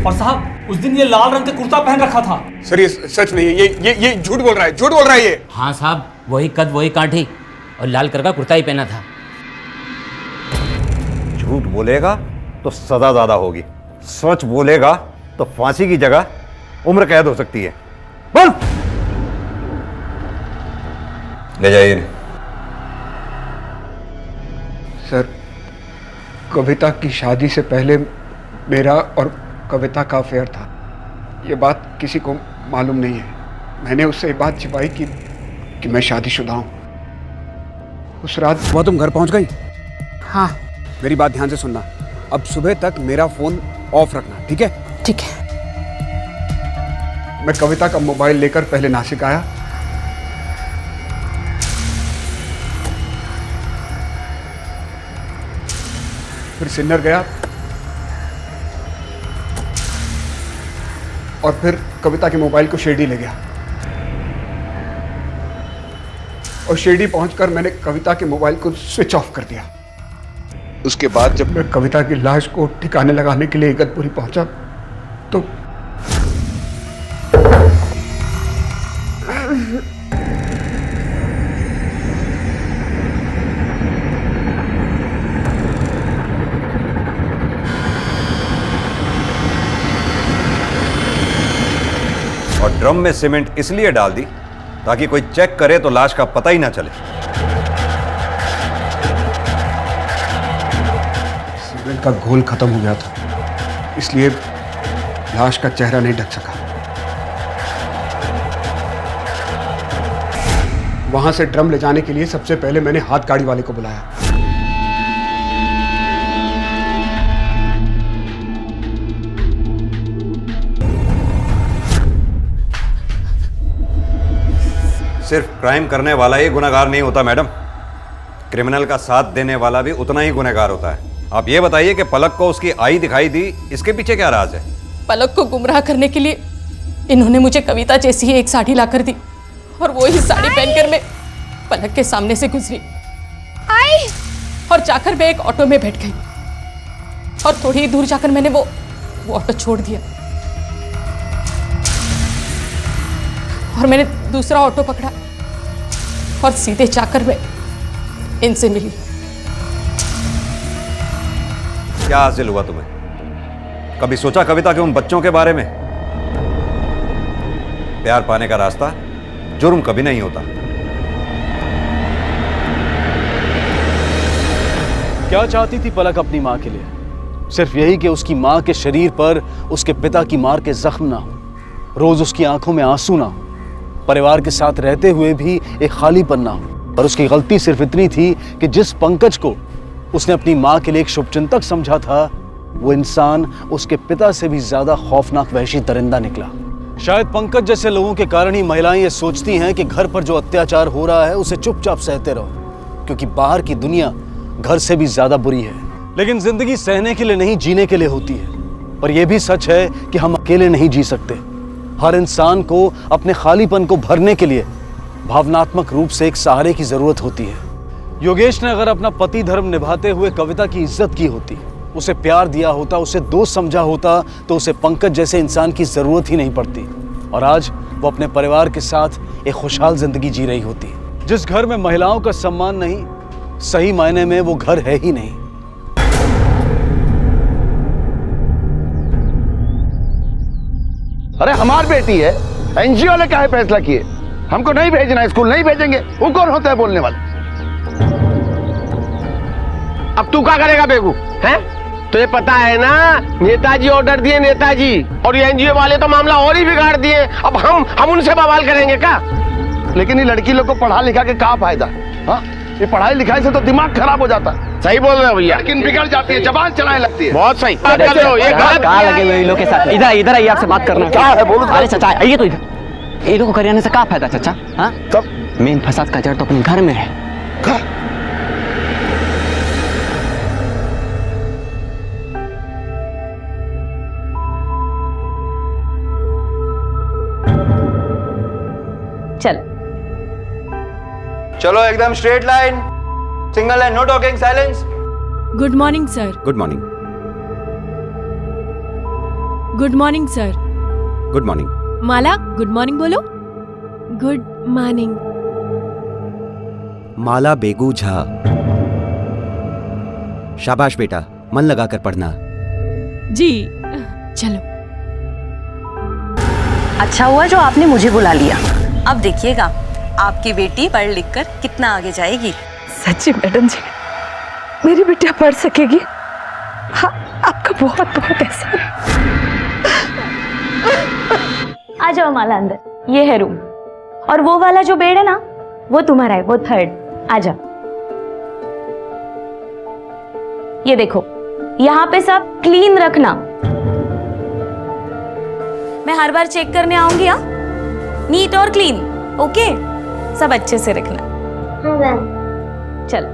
और साहब, उस दिन ये लाल रंग का कुर्ता पहन रखा था। सर ये सच नहीं है, ये झूठ बोल रहा है, झूठ बोल रहा है ये। हाँ साहब, वही कद वही काठी और लाल कलर का कुर्ता ही पहना था। झूठ बोलेगा तो सजा ज्यादा होगी, सच बोलेगा तो फांसी की जगह उम्र कैद हो सकती है। बोल। ले जाइए। सर, कविता की शादी से पहले मेरा और कविता का अफेयर था। ये बात किसी को मालूम नहीं है। मैंने उससे ये बात छिपाई कि मैं शादीशुदा हूँ। उस रात वो तुम घर पहुँच गई? हाँ। मेरी बात ध्यान से सुनना। अब सुबह तक मेरा फोन ऑफ रखना, ठीक है? ठीक है। मैं कविता का मोबाइल लेकर पहले नासिक आया। फिर सिन्नर गया और फिर कविता के मोबाइल को शिरडी ले गया। और शिरडी पहुंचकर मैंने कविता के मोबाइल को स्विच ऑफ कर दिया। उसके बाद जब मैं कविता की लाश को ठिकाने लगाने के लिए इगतपुरी पहुंचा तो और ड्रम में सीमेंट इसलिए डाल दी ताकि कोई चेक करे तो लाश का पता ही ना चले। सीमेंट का घोल खत्म हो गया था, इसलिए लाश का चेहरा नहीं ढक सका। वहां से ड्रम ले जाने के लिए सबसे पहले मैंने हाथ गाड़ी वाले को बुलाया। सिर्फ क्राइम करने वाला ही गुनहगार नहीं होता मैडम, क्रिमिनल का साथ देने वाला भी उतना ही गुनहगार होता है। आप ये बताइए कि पलक को उसकी आई दिखाई दी, इसके पीछे क्या राज है? पलक को गुमराह करने के लिए इन्होंने मुझे कविता जैसी ही एक साड़ी लाकर दी और वो ही साड़ी पहनकर मैं पलक के सामने से गुजरी और जाकर मैं एक ऑटो में बैठ गई और थोड़ी ही दूर जाकर मैंने वो ऑटो छोड़ दिया और मैंने दूसरा ऑटो पकड़ा और सीधे जाकर मैं इनसे मिली। क्या हासिल हुआ तुम्हें? कभी सोचा कविता के उन बच्चों के बारे में? प्यार पाने का रास्ता जुर्म कभी नहीं होता। क्या चाहती थी पलक अपनी मां के लिए? सिर्फ यही कि उसकी मां के शरीर पर उसके पिता की मार के जख्म ना हो, रोज उसकी आंखों में आंसू ना हो, परिवार के साथ रहते हुए भी एक खालीपन ना हो। और उसकी गलती सिर्फ इतनी थी कि जिस पंकज को उसने अपनी मां के लिए एक शुभचिंतक समझा था, वो इंसान उसके पिता से भी ज्यादा खौफनाक वहशी दरिंदा निकला। शायद पंकज जैसे लोगों के कारण ही महिलाएं ये सोचती हैं कि घर पर जो अत्याचार हो रहा है उसे चुपचाप सहते रहो, क्योंकि बाहर की दुनिया घर से भी ज्यादा बुरी है। लेकिन जिंदगी सहने के लिए नहीं, जीने के लिए होती है। पर यह भी सच है कि हम अकेले नहीं जी सकते। हर इंसान को अपने खालीपन को भरने के लिए भावनात्मक रूप से एक सहारे की जरूरत होती है। योगेश ने अगर अपना पति धर्म निभाते हुए कविता की इज्जत की होती, उसे प्यार दिया होता, उसे दोस्त समझा होता, तो उसे पंकज जैसे इंसान की जरूरत ही नहीं पड़ती और आज वो अपने परिवार के साथ एक खुशहाल जिंदगी जी रही होती। जिस घर में महिलाओं का सम्मान नहीं, सही मायने में वो घर है ही नहीं। अरे हमारी बेटी है, एनजीओ ने क्या फैसला किए? हमको नहीं भेजना, स्कूल नहीं भेजेंगे। वो कौन होता है बोलने वाला? अब तू क्या करेगा बेगू? हैं? तुझे पता है ना, नेताजी ऑर्डर दिए, नेताजी, और ये एनजीओ वाले तो मामला और ही बिगाड़ दिए। अब हम उनसे बवाल करेंगे क्या? लेकिन ये लड़की लोग को पढ़ा लिखा के क्या फायदा? हाँ, ये पढ़ाई लिखाई से तो दिमाग खराब हो जाता है। सही बोल रहे हो भैया। लेकिन बिगड़ जाती है, जबान चलाने लगती है। बहुत सही बात कर रहे हो। ये गलत कहाँ लगे हुए लोग के साथ? इधर इधर आइए, आपसे बात करना है। क्या है बोलो? अरे चाचा आइए तो इधर। ये लोग को करियाने से क्या फायदा चाचा? हाँ, तब मेन फसाद का जड़ तो अपने घर में है। चल चलो एकदम straight line, single line, no talking, silence. Good morning sir. Good morning. Good morning sir. Good morning. Mala good morning बोलो। Good morning. माला बेगू झा। शाबाश बेटा, मन लगाकर पढ़ना। जी चलो। अच्छा हुआ जो आपने मुझे बुला लिया। अब देखिएगा आपकी बेटी पढ़ लिख कर कितना आगे जाएगी। सच्ची मैडम जी, मेरी बेटिया पढ़ सकेगी। हाँ, आपका बहुत बहुत एहसान। आ जाओ माला अंदर, ये है रूम, और वो वाला जो बेड है ना, वो तुम्हारा है, वो 3rd। आ जाओ। ये देखो, यहाँ पे सब क्लीन रखना। मैं हर बार चेक करने आऊंगी। हाँ, नीट और क्लीन, ओके? सब अच्छे से रखना। हाँ, चल।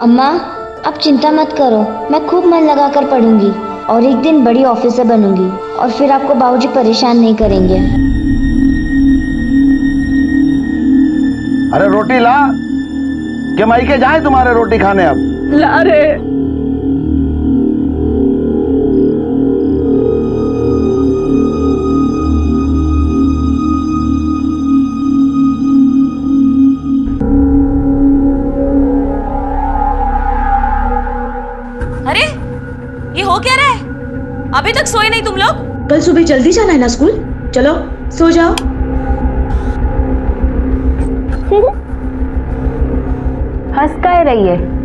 अम्मा, अब चिंता मत करो, मैं खूब मन लगाकर पढ़ूंगी और एक दिन बड़ी ऑफिसर बनूंगी और फिर आपको बाबूजी परेशान नहीं करेंगे। अरे रोटी ला, के मायके जाए तुम्हारे रोटी खाने। अब ला रे। अरे ये हो क्या रहा है? अभी तक सोए नहीं तुम लोग? कल सुबह जल्दी जाना है ना स्कूल, चलो सो जाओ। हंस काहे रही है?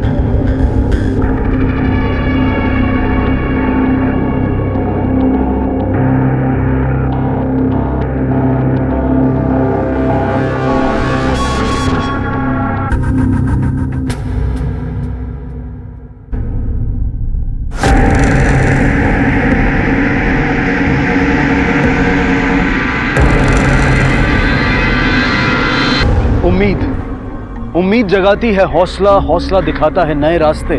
उम्मीद जगाती है हौसला, हौसला दिखाता है नए रास्ते,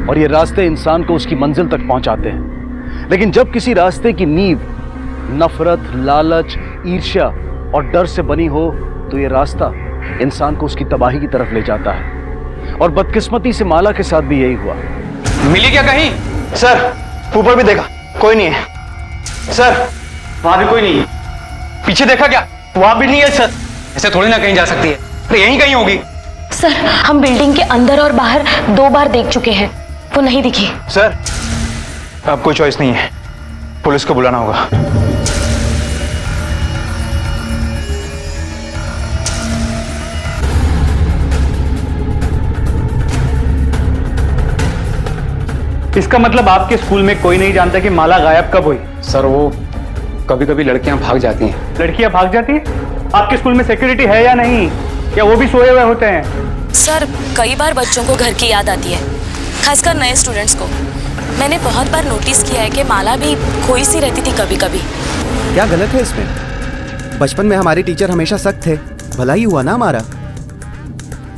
और ये रास्ते इंसान को उसकी मंजिल तक पहुंचाते हैं। लेकिन जब किसी रास्ते की नींव नफरत, लालच, ईर्ष्या और डर से बनी हो, तो ये रास्ता इंसान को उसकी तबाही की तरफ ले जाता है। और बदकिस्मती से माला के साथ भी यही हुआ। मिली क्या कहीं? सर ऊपर भी देखा, कोई नहीं है। सर वहां भी कोई नहीं है। पीछे देखा क्या? वहां भी नहीं है सर। ऐसे थोड़ी ना कहीं जा सकती है, तो यहीं कहीं होगी। सर हम बिल्डिंग के अंदर और बाहर 2 बार देख चुके हैं, वो नहीं दिखी। सर अब कोई चॉइस नहीं है, पुलिस को बुलाना होगा। इसका मतलब आपके स्कूल में कोई नहीं जानता कि माला गायब कब हुई? सर वो कभी कभी लड़कियां भाग जाती हैं। लड़कियां भाग जाती हैं? आपके स्कूल में सिक्योरिटी है या नहीं, या वो भी सोए हुए होते हैं? सर कई बार बच्चों को घर की याद आती है, खासकर नए स्टूडेंट्स को। मैंने बहुत बार नोटिस किया है कि माला भी खोई सी रहती थी कभी कभी। क्या गलत है इसमें? बचपन में हमारे टीचर हमेशा सख्त थे, भला ही हुआ ना हमारा।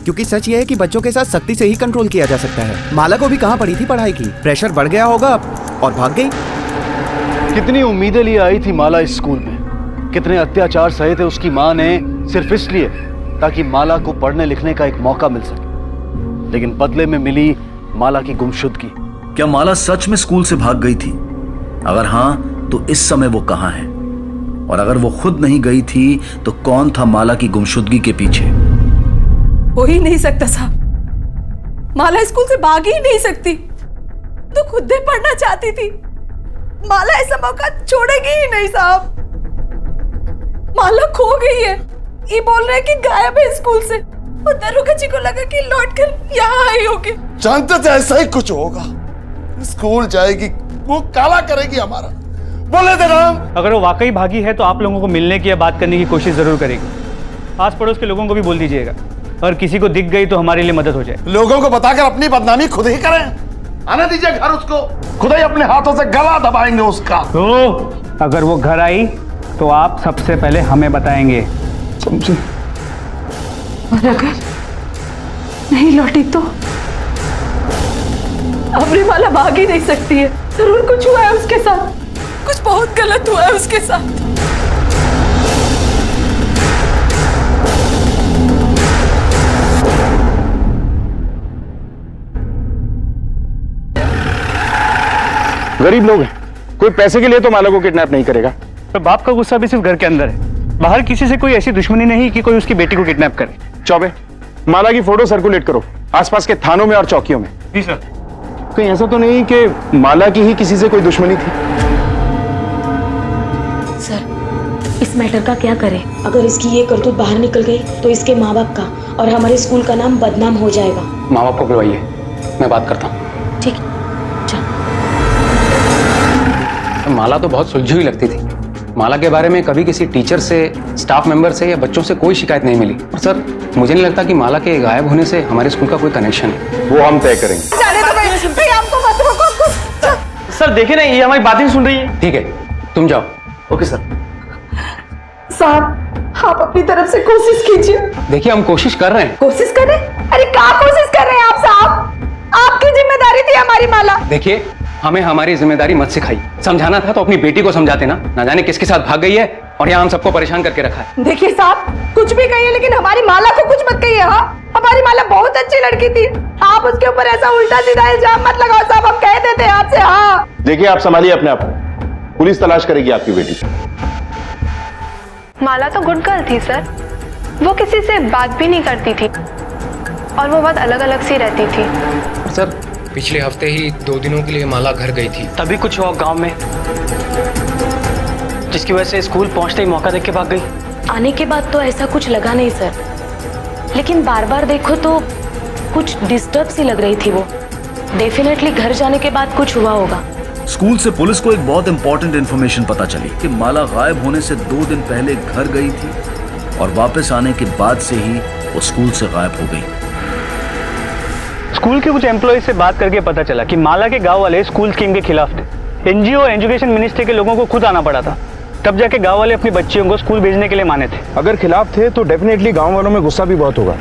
क्योंकि सच ये है कि बच्चों के साथ सख्ती से ही कंट्रोल किया जा सकता है। माला को भी कहाँ पड़ी थी पढ़ाई की, प्रेशर बढ़ गया होगा और भाग गई। कितनी उम्मीदें लिए आई थी माला इस स्कूल में, कितने अत्याचार सहे थे उसकी माँ ने सिर्फ इसलिए ताकि माला को पढ़ने लिखने का एक मौका मिल सके। लेकिन बदले में मिली माला की गुमशुदगी। क्या माला सच में स्कूल से भाग गई थी? अगर हाँ तो इस समय वो कहाँ है? और अगर वो खुद नहीं गई थी तो कौन था माला की गुमशुदगी के पीछे? हो ही नहीं सकता साहब, माला स्कूल से भाग ही नहीं सकती, तो खुद ही पढ़ना चाहती थी। माला ऐसा मौका छोड़ेगी ही नहीं साहब। माला खो गई है, ये बोल रहे कि गायब है स्कूल से। और दरोगा जी को लगा कि लौटकर यहाँ आई होगी। जानते थे ऐसा ही कुछ होगा। स्कूल जाएगी, वो काला करेगी हमारा। बोले थे नाम। अगर वो वाकई भागी है तो आप लोगों को मिलने की या बात करने की कोशिश जरूर करेगी। आस पड़ोस के लोगों को भी बोल दीजिएगा, और किसी को दिख गई तो हमारे लिए मदद हो जाए। लोगों को बताकर अपनी बदनामी खुद ही करें। आने दीजिए घर उसको, खुद ही अपने हाथों से गला दबाएंगे उसका। तो अगर वो घर आई तो आप सबसे पहले हमें बताएंगे, समझे? और अगर नहीं लौटी तो? अबरी माला भाग ही नहीं सकती है। जरूर कुछ हुआ है उसके साथ, कुछ बहुत गलत हुआ है उसके साथ। गरीब लोग हैं, कोई पैसे के लिए तो माला को किडनैप नहीं करेगा। तो बाप का गुस्सा भी सिर्फ घर के अंदर है, बाहर किसी से कोई ऐसी दुश्मनी नहीं कि कोई उसकी बेटी को किडनैप करे। चौबे, माला की फोटो सर्कुलेट करो आसपास के थानों में और चौकियों में। जी सर। कहीं ऐसा तो नहीं कि माला की ही किसी से कोई दुश्मनी थी? सर इस मैटर का क्या करें? अगर इसकी ये करतूत बाहर निकल गई तो इसके माँ बाप का और हमारे स्कूल का नाम बदनाम हो जाएगा। माँ बाप को बुलवाइए, मैं बात करता हूँ। ठीक, माला तो बहुत सुलझी हुई लगती थी। माला के बारे में कभी किसी टीचर से, स्टाफ मेंबर से या बच्चों से कोई शिकायत नहीं मिली। और सर मुझे नहीं लगता कि माला के गायब होने से हमारे स्कूल का कोई कनेक्शन है। वो हम तय करेंगे। जाने दो भाई, हमको मत रोको। सर देखिए ना, ये हमारी बात नहीं सुन रही है। ठीक है तुम जाओ। Okay sir. साहब आप अपनी तरफ से कोशिश कीजिए। देखिए हम कोशिश कर रहे हैं। कोशिश कर रहे? अरे क्या कोशिश कर रहे हैं आप साहब? आपकी जिम्मेदारी थी हमारी माला। देखिए हमें हमारी जिम्मेदारी मत सिखाई। समझाना था तो अपनी बेटी को समझाते ना। ना जाने किसके साथ भाग गई है और यहाँ हम सबको परेशान करके रखा है। देखिए साहब कुछ भी कहिए, लेकिन हमारी माला को कुछ मत कहिए। हाँ हमारी माला बहुत अच्छी लड़की थी, आप उसके ऊपर ऐसा उल्टा सीधा इल्जाम मत लगाओ साहब, हम कह देते हैं आपसे। हाँ देखिए आप संभालिए अपने आप को, पुलिस तलाश करेगी आपकी बेटी। माला तो गुड गर्ल थी सर, वो किसी से बात भी नहीं करती थी और वो बहुत अलग अलग सी रहती थी। सर पिछले हफ्ते ही 2 दिनों के लिए माला घर गई थी। तभी कुछ हुआ गांव में, जिसकी वजह से स्कूल पहुंचते ही मौका देख के भाग गई। आने के बाद तो ऐसा कुछ लगा नहीं सर, लेकिन बार बार देखो तो कुछ डिस्टर्ब सी लग रही थी वो। डेफिनेटली घर जाने के बाद कुछ हुआ होगा। स्कूल से पुलिस को एक बहुत इंपॉर्टेंट इंफॉर्मेशन पता चली कि माला गायब होने से 2 दिन पहले घर गई थी और वापस आने के बाद से ही वो स्कूल से गायब हो गई। स्कूल के कुछ एम्प्लॉय से बात करके पता चला कि माला के गांव वाले स्कूल स्कीम के खिलाफ थे। एनजीओ एजुकेशन मिनिस्ट्री के लोगों को खुद आना पड़ा था, तब जाके गांव वाले अपनी बच्चियों को स्कूल भेजने के लिए माने थे। अगर खिलाफ थे तो डेफिनेटली गांव वालों में गुस्सा भी बहुत होगा।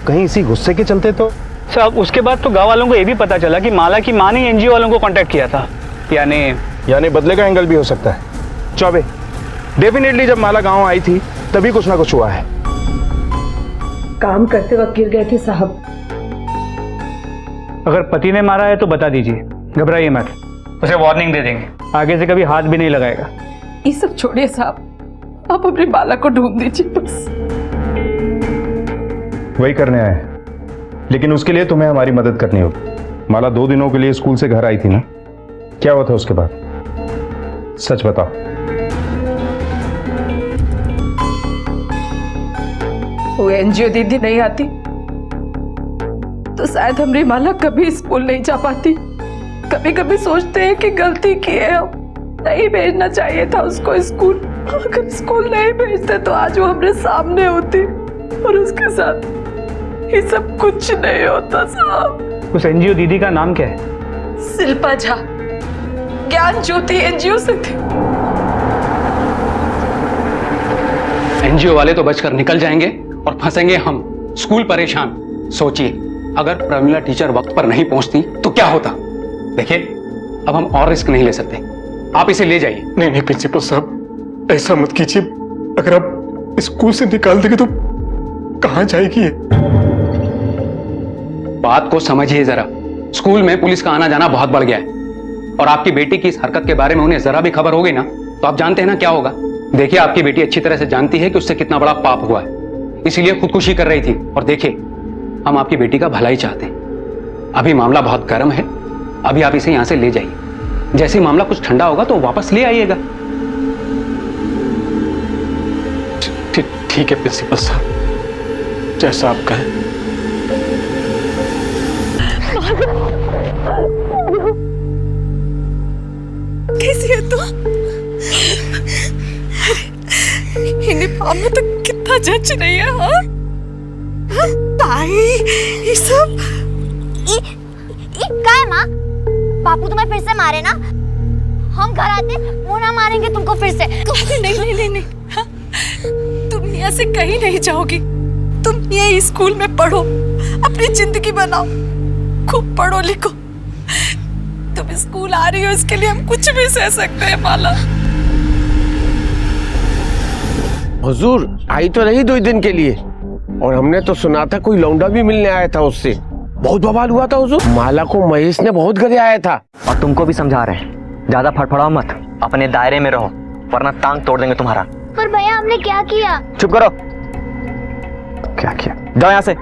कहीं इसी गुस्से के चलते तो साहब उसके बाद तो गांव वालों को यह भी पता चला कि माला की मां ने एनजीओ वालों को कांटेक्ट किया था। यानी बदले का एंगल भी हो सकता है। चौबे, डेफिनेटली जब माला गांव आई थी तभी कुछ ना कुछ हुआ है। काम करते वक्त गिर गए थे साहब। अगर पति ने मारा है तो बता दीजिए, घबराइए मत, उसे वार्निंग दे देंगे, आगे से कभी हाथ भी नहीं लगाएगा। ये सब छोड़िए साहब, आप अपनी माला को ढूंढ दीजिए बस। वही करने आए, लेकिन उसके लिए तुम्हें हमारी मदद करनी होगी। माला 2 दिनों के लिए स्कूल से घर आई थी ना, क्या हुआ था उसके बाद? सच बताओ। वो एनजीओ दीदी नहीं आती तो शायद हमारी माला कभी स्कूल नहीं जा पाती। कभी कभी सोचते हैं कि गलती की है, हम नहीं भेजना चाहिए था उसको स्कूल। अगर स्कूल नहीं भेजते तो आज वो हमारे सामने होती और उसके साथ ये सब कुछ नहीं होता साहब। उस एनजीओ दीदी का नाम क्या है? शिल्पा झा, ज्ञान ज्योति एनजीओ से थी। एनजीओ वाले तो बचकर निकल जाएंगे और फंसेंगे हम, स्कूल परेशान। सोचिए अगर प्रमिला टीचर वक्त पर नहीं पहुंचती तो क्या होता। देखिए अब हम और रिस्क नहीं ले सकते, आप इसे ले जाइए। नहीं नहीं प्रिंसिपल साहब, ऐसा मत कीजिए। अगर आप स्कूल से निकाल देंगे तो कहां जाएगी ये? बात को समझिए जरा, स्कूल में पुलिस का आना जाना बहुत बढ़ गया है और आपकी बेटी की इस हरकत के बारे में उन्हें जरा भी खबर होगी ना तो आप जानते हैं ना क्या होगा। देखिए आपकी बेटी अच्छी तरह से जानती है कि उससे कितना बड़ा पाप हुआ है, इसीलिए खुदकुशी कर रही थी। और देखिए हम आपकी बेटी का भला ही चाहते हैं। अभी मामला बहुत गर्म है, अभी आप इसे यहां से ले जाइए। जैसे ही मामला कुछ ठंडा होगा तो वापस ले आइएगा। ठीक है प्रिंसिपल साहब, जैसा आप कहें। कैसी है तू? इन्हें पाम में तो कितना जज नहीं है। हाँ ताई ये सब क्या है माँ? बापू तुम्हें फिर से मारे ना? हम घर आते वो ना मारेंगे तुमको फिर से। नहीं नहीं नहीं नहीं, हाँ? तुम यहाँ से कहीं नहीं जाओगी। तुम ये स्कूल में पढ़ो, अपनी जिंदगी बनाओ, खूब पढ़ो लिखो। तुम स्कूल आ रही हो इसके लिए हम कुछ भी सह सकते हैं माला। हुजूर आई तो नहीं 2 दिन के लिए, और हमने तो सुना था कोई लौंडा भी मिलने आया था उससे। बहुत बवाल हुआ था हुजूर। माला को महेश ने बहुत गरियाया था। और तुमको भी समझा रहे हैं, ज्यादा फड़फड़ाओ मत, अपने दायरे में रहो वरना टांग तोड़ देंगे तुम्हारा। पर भैया हमने क्या किया? चुप करो। क्या किया? जाओ यहाँ से।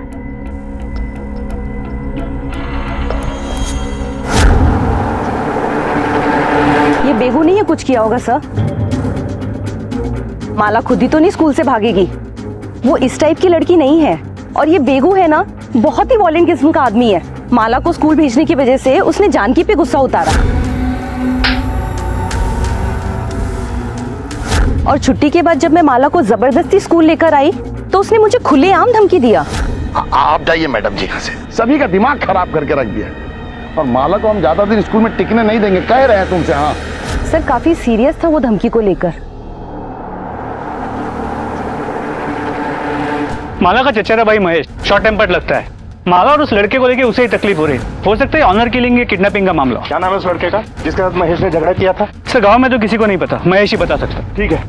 ये बेगू नहीं है कुछ किया होगा सर। माला खुद ही तो नहीं स्कूल से भागेगी, वो इस टाइप की लड़की नहीं है। और ये बेगू है ना, बहुत ही वॉलेंट किस्म का आदमी है। माला को स्कूल भेजने की वजह से उसने जानकी पे गुस्सा उतारा और छुट्टी के बाद जब मैं माला को जबरदस्ती स्कूल लेकर आई तो उसने मुझे खुलेआम धमकी दिया। आप जाइए मैडम जी यहाँ से, सभी का दिमाग खराब करके रख दिया। और माला को हम ज्यादा दिन स्कूल में टिकने नहीं देंगे, कह रहे हैं तुमसे। हाँ सर काफी सीरियस था वो धमकी को लेकर। माला का चचेरा भाई महेश शॉर्ट टेम्पर्ड लगता है। माला और उस लड़के को लेके उसे ही तकलीफ हो रही है। हो सकता है ऑनर किलिंग या किडनैपिंग का मामला। क्या नाम है उस लड़के का जिसके साथ महेश ने झगड़ा किया था? सर गांव में तो किसी को नहीं पता, महेश ही बता सकता। ठीक है,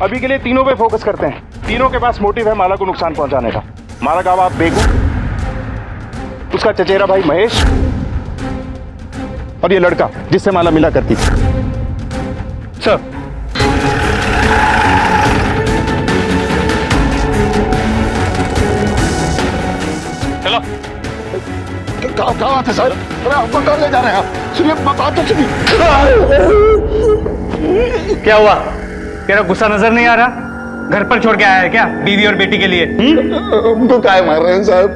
अभी के लिए तीनों पे फोकस करते हैं। तीनों के पास मोटिव है माला को नुकसान पहुंचाने का। माला का बाप बेगू, उसका चचेरा भाई महेश और ये लड़का जिससे माला मिला करती थी। सर चलो। क्या बात है सर? अरे आपको कहाँ ले जा रहे हैं आप? सुनिए बात तो सुनिए। क्या हुआ? तेरा गुस्सा नजर नहीं आ रहा? घर पर छोड़ के आया है क्या बीवी और बेटी के लिए? हमको काय मार रहे हैं साहब?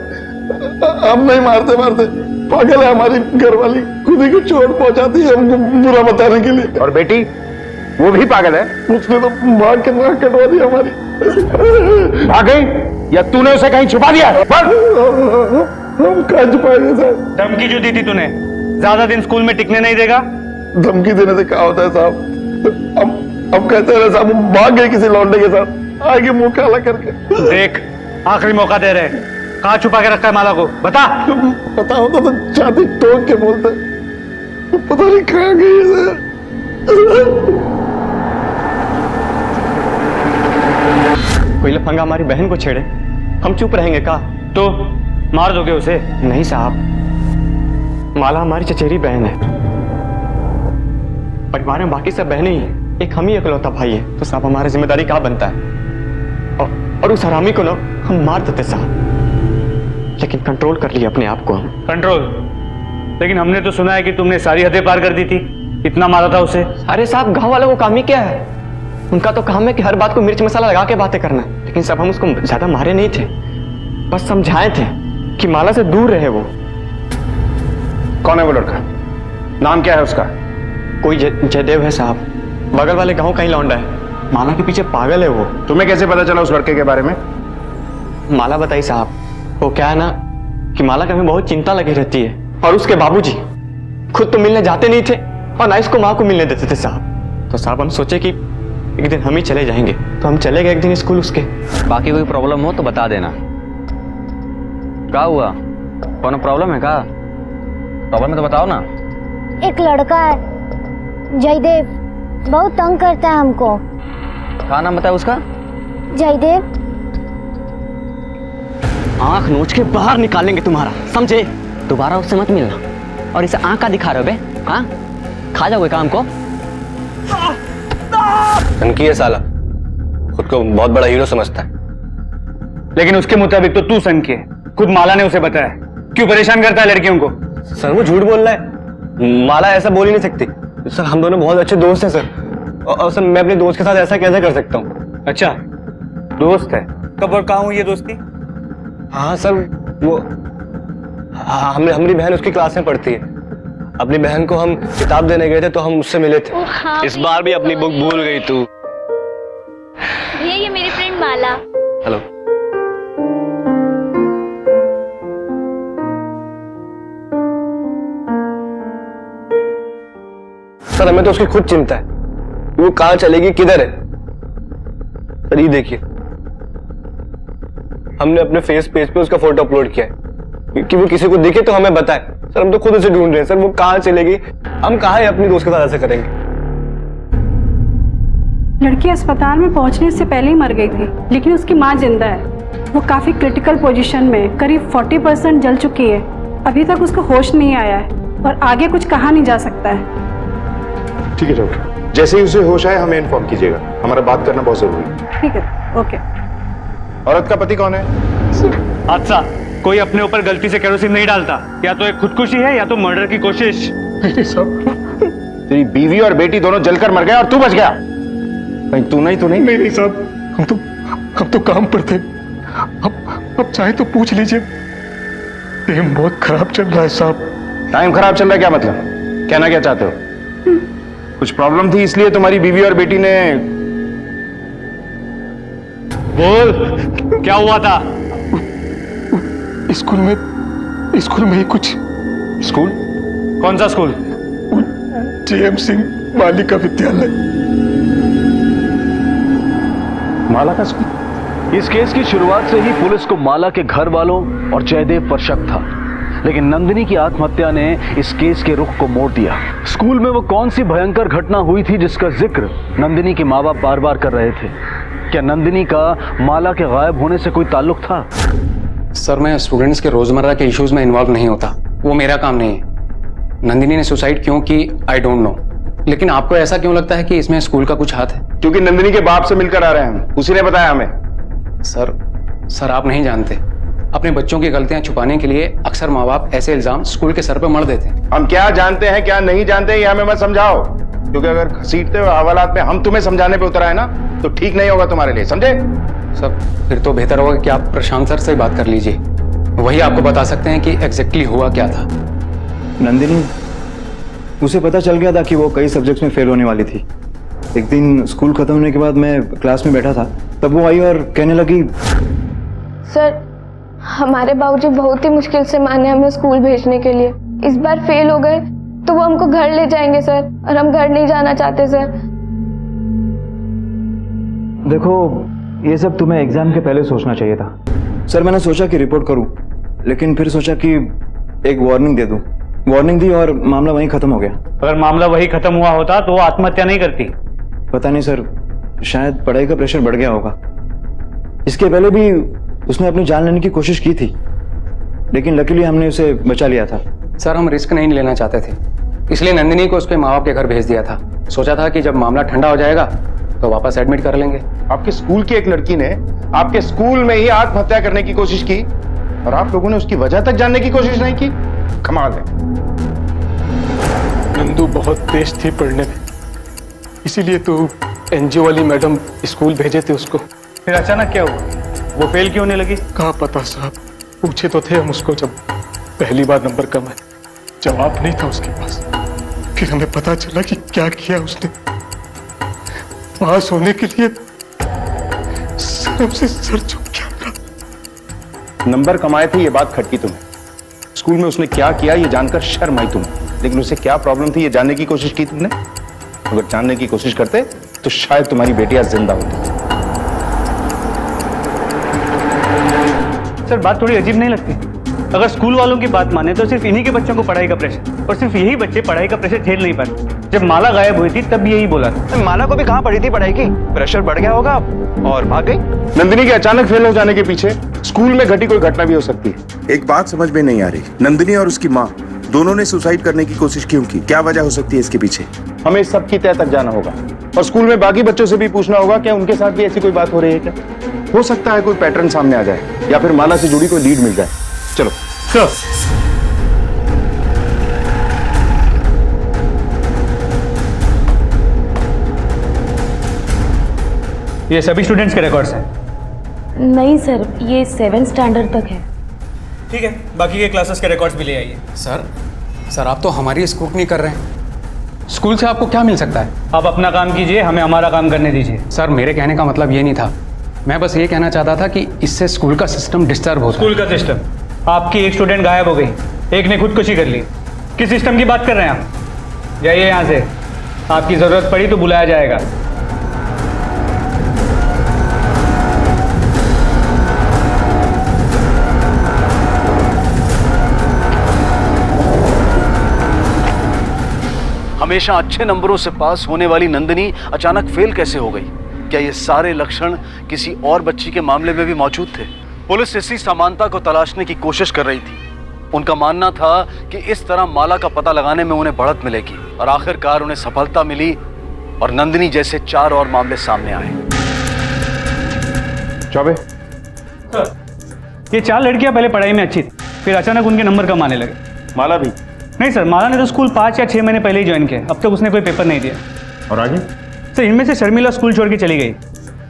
हम नहीं मारते मारते, पागल है हमारी घरवाली, खुद ही को चोट पहुंचाती है हमको बुरा बताने के लिए। और बेटी वो भी पागल है, उसने तो भाग के नाक कटवा दी हमारी। भाग गई या तूने उसे कहीं छुपा दिया? हम कहाँ छुपाएंगे सर? धमकी जो दी थी तूने, ज्यादा दिन स्कूल में टिकने नहीं देगा। धमकी देने से क्या होता है साहब? हम कहते हैं साहब भाग गए किसी लौंडे के साथ, आगे मुंह काला करके। देख आखिरी मौका दे रहे, कहाँ छुपा के रखा है माला को? बता। पता होता तो छाती ठोक के बोलते, पता नहीं कहाँ गई है। कोई लफंगा हमारी बहन को छेड़े, हम चुप रहेंगे का? तो मार दोगे उसे? नहीं साहब, माला हमारी चचेरी बहन है, परिवार में बाकी सब बहनें ही हैं। एक हम ही इकलौता भाई है, तो साहब हमारी जिम्मेदारी क्या बनता है? और उस हरामी को ना हम मार देते साहब, लेकिन कंट्रोल कर लिया अपने आप को हम। कंट्रोल? लेकिन हमने तो सुना है कि तुमने सारी हदें पार कर दी थी, इतना मारा था उसे। अरे साहब गांव वालों को काम ही क्या है? उनका तो काम है कि हर बात को मिर्च मसाला लगा के बातें करना, लेकिन सब हम उसको ज्यादा मारे नहीं थे, बस समझाए थे कि माला से दूर रहे वो। कौन है वो लड़का? नाम क्या है उसका? कोई जयदेव है साहब, बगल वाले गांव का ही लौंडा है, माला के पीछे पागल है वो। तुम्हें कैसे पता चला उस लड़के के बारे में? माला बताई साहब, वो क्या है ना कि माला का हमें बहुत चिंता लगी रहती है, और उसके बाबूजी खुद तो मिलने जाते नहीं थे और ना इसको माँ को मिलने देते थे साहब। तो साहब हम सोचे कि एक दिन हम ही चले जाएंगे, तो हम चले गए एक दिन स्कूल उसके। बाकी कोई प्रॉब्लम हो तो बता देना। क्या हुआ? कौन प्रॉब्लम है? क्या प्रॉब्लम है तो बताओ ना। एक लड़का है जयदेव, बहुत तंग करता है हमको। क्या नाम बताया उसका? जयदेव। आंख नोच के बाहर निकालेंगे तुम्हारा, समझे? दोबारा उससे मत मिलना। और इसे आंख का दिखा रहे हो बे? हाँ, खा जाओगे काम को। धमकी है साला, खुद को बहुत बड़ा हीरो समझता है। लेकिन उसके मुताबिक तो तू सनकी है, खुद माला ने उसे बताया। क्यों परेशान करता है लड़कियों को? सर वो झूठ बोल रहा है, माला ऐसा बोल ही नहीं सकती। सर हम दोनों बहुत अच्छे दोस्त हैं सर, और सर मैं अपने दोस्त के साथ ऐसा कैसे कर सकता हूँ? अच्छा दोस्त है, कब और कहाँ हुई ये दोस्ती? हाँ सर वो हमारी बहन उसकी क्लास में पढ़ती है। अपनी बहन को हम किताब देने गए थे तो हम उससे मिले थे। हाँ, इस बार भी अपनी बुक भूल गई तू। भैया ये मेरी फ्रेंड माला। हेलो। सर हमें तो उसकी खुद चिंता है, वो कहाँ चलेगी, किधर है। सर ये देखिए, हमने अपने फेस पेज पे उसका फोटो अपलोड किया है कि वो किसी को दिखे तो हमें बताए। सर हम तो खुद उसे ढूंढ रहे हैं सर, वो कहाँ चलेगी, हम कहाँ है अपनी दोस्त के साथ ऐसा करेंगे। लड़की अस्पताल में पहुंचने से पहले ही मर गई थी, लेकिन उसकी मां जिंदा है। वो काफी क्रिटिकल पोजीशन में, करीब 40% जल चुकी है। अभी तक उसको होश नहीं आया है और आगे कुछ कहा नहीं जा सकता है। ठीक है डॉक्टर, जैसे ही उसे होश आए हमें इन्फॉर्म कीजिएगा, हमारा बात करना बहुत जरूरी है। ठीक है, ओके। औरत का पति कौन है? हादसा, कोई अपने ऊपर गलती से केरोसिन नहीं डालता, या तो एक खुदकुशी है या तो मर्डर की कोशिश। तेरी बीवी और बेटी दोनों जलकर मर गए और तू बच गया। कहीं तू नहीं? नहीं साहब, हम तो काम पर थे। अब चाहे तो पूछ लीजिए, टाइम बहुत खराब चल रहा है साहब। टाइम खराब चल रहा है क्या मतलब? कहना क्या चाहते हो? कुछ प्रॉब्लम थी इसलिए तुम्हारी बीवी और बेटी ने? बोल, क्या हुआ था? स्कूल में ही कुछ। स्कूल? कौन सा स्कूल? JM सिंह बालिका विद्यालय। माला का स्कूल? इस केस की शुरुआत से ही पुलिस को माला के घर वालों और जयदेव पर शक था, लेकिन नंदिनी की आत्महत्या ने इस केस के रुख को मोड़ दिया। स्कूल में वो कौन सी भयंकर घटना हुई थी जिसका जिक्र नंदिनी के माँ बाप बार बार कर रहे थे? क्या नंदिनी का माला के गायब होने से कोई ताल्लुक था? सर मैं स्टूडेंट्स के रोजमर्रा के इश्यूज में इन्वॉल्व नहीं होता, वो मेरा काम नहीं है। नंदिनी ने सुसाइड क्यों की आई डोंट नो, लेकिन आपको ऐसा क्यों लगता है कि इसमें स्कूल का कुछ हाथ है? क्योंकि नंदिनी के बाप से मिलकर आ रहे हैं हम, उसी ने बताया हमें। सर आप नहीं जानते, अपने बच्चों की गलतियां छुपाने के लिए अक्सर माँ बाप ऐसे इल्जाम स्कूल के सर पे मढ़ देते हैं। हम क्या जानते हैं क्या नहीं जानते ये हमें मत समझाओ, क्योंकि अगर घसीटते हुए हवालात में हम तुम्हें समझाने पे उतर आए ना तो ठीक नहीं होगा तुम्हारे लिए, समझे? सर फिर तो बेहतर होगा कि आप प्रशांत सर से बात कर लीजिए, वही आपको बता सकते हैं कि एग्जैक्टली हुआ क्या था। नंदिनी, उसे पता चल गया था कि वो कई सब्जेक्ट्स में फेल होने वाली थी। एक दिन स्कूल खत्म होने के बाद मैं क्लास में बैठा था, तब वो आई और कहने लगी, सर हमारे बाबूजी बहुत ही मुश्किल से माने हमें स्कूल भेजने के लिए। इस बार फेल हो गए तो वो हमको घर ले जाएंगे सर, और हम घर नहीं जाना चाहते सर। देखो ये सब तुम्हें एग्जाम के पहले सोचना चाहिए था। सर मैंने सोचा कि रिपोर्ट करूं, लेकिन फिर सोचा कि एक वार्निंग दे दूं। वार्निंग दी और मामला वहीं खत्म हो गया। अगर मामला वही खत्म हुआ होता तो वो आत्महत्या नहीं करती। पता नहीं सर, शायद पढ़ाई का प्रेशर बढ़ गया होगा। इसके पहले भी उसने अपनी जान लेने की कोशिश की थी, लेकिन लकीली हमने उसे बचा लिया था। सर हम रिस्क नहीं लेना चाहते थे, इसलिए नंदिनी को उसके माँ बाप के घर भेज दिया था। सोचा था कि जब मामला ठंडा हो जाएगा तो वापस एडमिट कर लेंगे। आपके स्कूल की एक लड़की ने आपके स्कूल में ही आत्महत्या करने की कोशिश की और आप लोगों ने उसकी वजह तक जानने की कोशिश नहीं की। कमाल है। नंदू बहुत तेज थी पढ़ने में, इसीलिए तो एनजीओ वाली मैडम स्कूल भेजे थे उसको। फिर अचानक क्या हुआ? वो फेल क्यों होने लगी? कहाँ पता साहब, पूछे तो थे हम उसको जब पहली बार नंबर कम है, जवाब नहीं था उसके पास। फिर हमें पता चला कि क्या किया उसने। पास होने के लिए सबसे सर झुक गया। नंबर कमाए थे ये बात खटकी तुम्हें, स्कूल में उसने क्या किया ये जानकर शर्म आई तुम्हें, लेकिन उसे क्या प्रॉब्लम थी ये जानने की कोशिश की तुमने? अगर जानने की कोशिश करते तो शायद तुम्हारी बेटी आज जिंदा होती। सर बात थोड़ी अजीब नहीं लगती? अगर स्कूल वालों की बात माने तो सिर्फ इन्हीं के बच्चों को पढ़ाई का प्रेशर, और सिर्फ यही बच्चे पढ़ाई का प्रेशर झेल नहीं पाते। जब माला गायब हुई थी तब यही बोला था। माला को भी कहाँ पड़ी थी पढ़ाई की, प्रेशर बढ़ गया होगा और भाग गई। नंदिनी के अचानक फेल हो जाने के पीछे स्कूल में घटी कोई घटना भी हो सकती है। एक बात समझ में नहीं आ रही, नंदिनी और उसकी माँ दोनों ने सुसाइड करने की कोशिश क्यों की? क्या वजह हो सकती है इसके पीछे? हमें इस सब की तह तक जाना होगा और स्कूल में बाकी बच्चों से भी पूछना होगा क्या उनके साथ भी ऐसी कोई बात हो रही है क्या? हो सकता है कोई पैटर्न सामने आ जाए या फिर माला से जुड़ी कोई लीड मिल जाए। चलो सर। ये सभी स्टूडेंट्स के रिकॉर्ड्स हैं? नहीं सर, ये 7th स्टैंडर्ड तक है। ठीक है, बाकी के क्लासेस के रिकॉर्ड्स भी ले आइए। सर आप तो हमारी स्क्रूटनी कर रहे हैं। स्कूल से आपको क्या मिल सकता है? आप अपना काम कीजिए, हमें हमारा काम करने दीजिए। सर मेरे कहने का मतलब ये नहीं था, मैं बस ये कहना चाहता था कि इससे स्कूल का सिस्टम डिस्टर्ब होता है। स्कूल का सिस्टम? आपकी एक स्टूडेंट गायब हो गई, एक ने खुदकुशी कर ली। किस सिस्टम की बात कर रहे हैं आप? जाइए यहाँ से, आपकी जरूरत पड़ी तो बुलाया जाएगा। हमेशा अच्छे नंबरों से पास होने वाली नंदिनी अचानक फेल कैसे हो गई? क्या ये सारे लक्षण किसी और बच्ची के मामले में भी मौजूद थे? पुलिस इसी समानता को तलाशने की कोशिश कर रही थी। उनका मानना था कि इस तरह माला का पता लगाने में उन्हें बढ़त मिलेगी, और आखिरकार उन्हें सफलता मिली और नंदिनी जैसे 4 और मामले सामने आए। चौबे, ये 4 लड़कियां पहले पढ़ाई में अच्छी थी, फिर अचानक उनके नंबर कम आने लगे। माला भी? नहीं सर, माला ने तो स्कूल 5 या 6 महीने पहले ही ज्वाइन किया, अब तक उसने कोई पेपर नहीं दिया। और आगे? सर इनमें से शर्मिला स्कूल छोड़ के चली गई,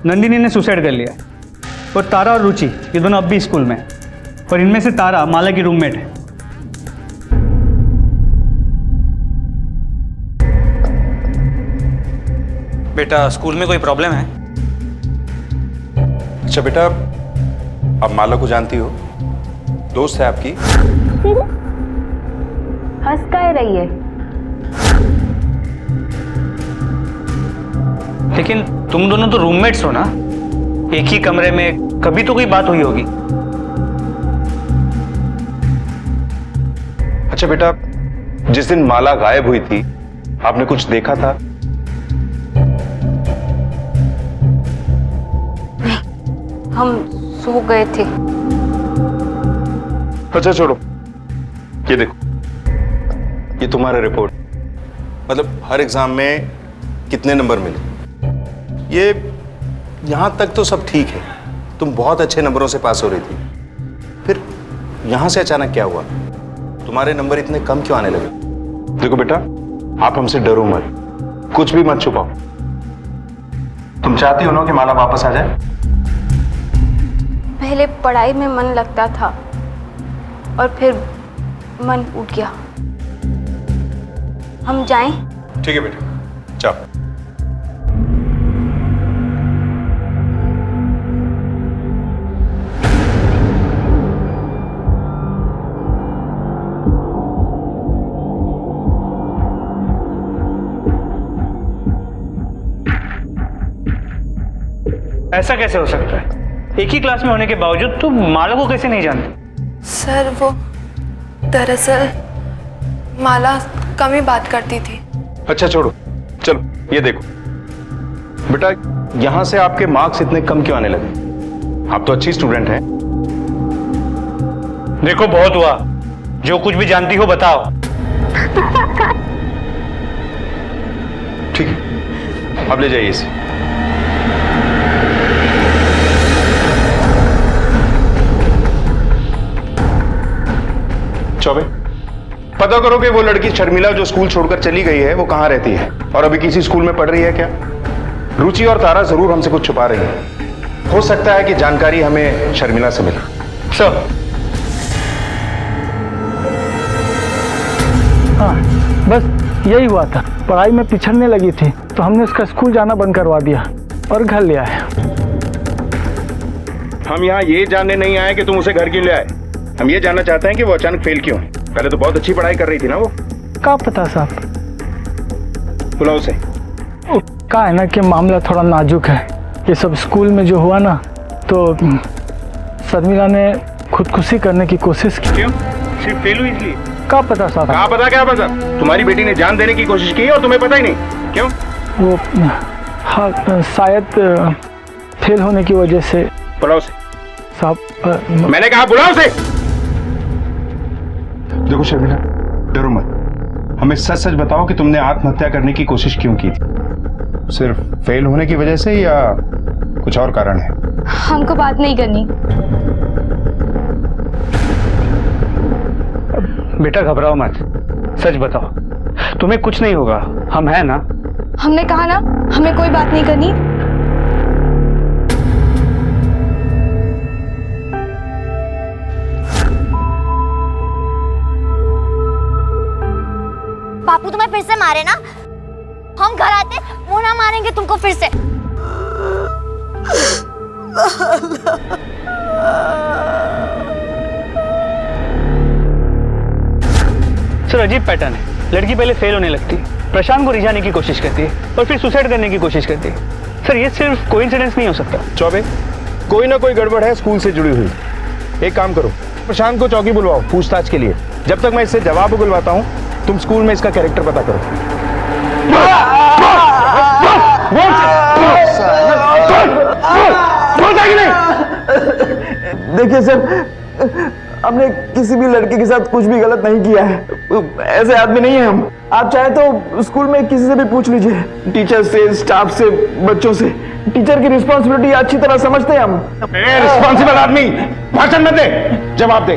नंदिनी ने सुसाइड कर लिया, और तारा और रुचि ये दोनों अब भी स्कूल में हैं, और इनमें से तारा माला की रूममेट है। बेटा स्कूल में कोई प्रॉब्लम है? अच्छा बेटा, अब माला को जानती हो, दोस्त है आपकी। हंस काहे रही है? लेकिन तुम दोनों तो रूममेट्स हो ना, एक ही कमरे में, कभी तो कोई बात हुई होगी। अच्छा बेटा, जिस दिन माला गायब हुई थी आपने कुछ देखा था? हम सो गए थे। अच्छा छोड़ो, ये देखो, ये तुम्हारा रिपोर्ट, मतलब हर एग्जाम में कितने नंबर मिले। ये यहां तक तो सब ठीक है, तुम बहुत अच्छे नंबरों से पास हो रही थी, फिर यहां से अचानक क्या हुआ? तुम्हारे नंबर इतने कम क्यों आने लगे? देखो बेटा, आप हमसे डरो मत, कुछ भी मत छुपाओ। तुम चाहती हो ना कि माला वापस आ जाए? पहले पढ़ाई में मन लगता था और फिर मन उठ गया। हम जाएं? ठीक है बेटा, जाओ। ऐसा कैसे हो सकता है? एक ही क्लास में होने के बावजूद तुम माला को कैसे नहीं जानती? सर वो दरअसल माला कम ही बात करती थी। अच्छा छोड़ो, चलो ये देखो बेटा, यहां से आपके मार्क्स इतने कम क्यों आने लगे? आप तो अच्छी स्टूडेंट हैं। देखो बहुत हुआ, जो कुछ भी जानती हो बताओ। ठीक है, अब ले जाइए इसे। चौबे, पता करो कि वो लड़की शर्मिला जो स्कूल छोड़कर चली गई है वो कहाँ रहती है और अभी किसी स्कूल में पढ़ रही है क्या? रुचि और तारा जरूर हमसे कुछ छुपा रही है। हो सकता है कि जानकारी हमें शर्मिला से मिले। सर। हाँ, बस यही हुआ था। पढ़ाई में पिछड़ने लगी थी तो हमने उसका स्कूल जाना बंद करवा दिया और घर ले आए। हम यहाँ ये जानने नहीं आए कि तुम उसे घर क्यों ले आए। हम ये जानना चाहते हैं कि वो अचानक फेल क्यों है। पहले तो बहुत अच्छी पढ़ाई कर रही थी ना वो। क्या पता साहब। बुलाओ उसे। क्या है ना कि मामला थोड़ा नाजुक है। ये सब स्कूल में जो हुआ ना तो शर्मिला ने खुदकुशी करने की कोशिश की। क्यों? सिर्फ फेल हुई इसलिए? क्या पता साहब। क्या पता? तुम्हारी बेटी ने जान देने की कोशिश की और तुम्हें पता ही नहीं। क्यों? वो हाँ, शायद फेल होने की वजह से। बुलाओ उसे। साहब मैंने कहा बुलाओ उसे। देखो शर्मिला, डरो मत। हमें सच सच बताओ कि तुमने आत्महत्या करने की कोशिश क्यों की थी? सिर्फ फेल होने की वजह से या कुछ और कारण है? हमको बात नहीं करनी। बेटा घबराओ मत, सच बताओ, तुम्हें कुछ नहीं होगा, हम हैं ना। हमने कहा ना हमें कोई बात नहीं करनी। बापू तुम्हें फिर से मारे ना? हम घर आते वो ना मारेंगे तुमको फिर से। सर अजीब पैटर्न है। लड़की पहले फेल होने लगती है, प्रशांत को रिझाने की कोशिश करती है और फिर सुसाइड करने की कोशिश करती है। सर ये सिर्फ कोइंसिडेंस नहीं हो सकता। चौबे, कोई ना कोई गड़बड़ है स्कूल से जुड़ी हुई। एक काम करो, प्रशांत को चौकी बुलवाओ पूछताछ के लिए। जब तक मैं इससे जवाब बुलवाता हूँ तुम स्कूल में इसका कैरेक्टर पता करो। देखिए सर, हमने किसी भी लड़के के साथ कुछ भी गलत नहीं किया है। ऐसे आदमी नहीं है हम। आप चाहे तो स्कूल में किसी से भी पूछ लीजिए, टीचर से, स्टाफ से, बच्चों से। टीचर की रिस्पॉन्सिबिलिटी अच्छी तरह समझते हैं हम। रिस्पॉन्सिबल आदमी भाषण मत दे, जवाब दे।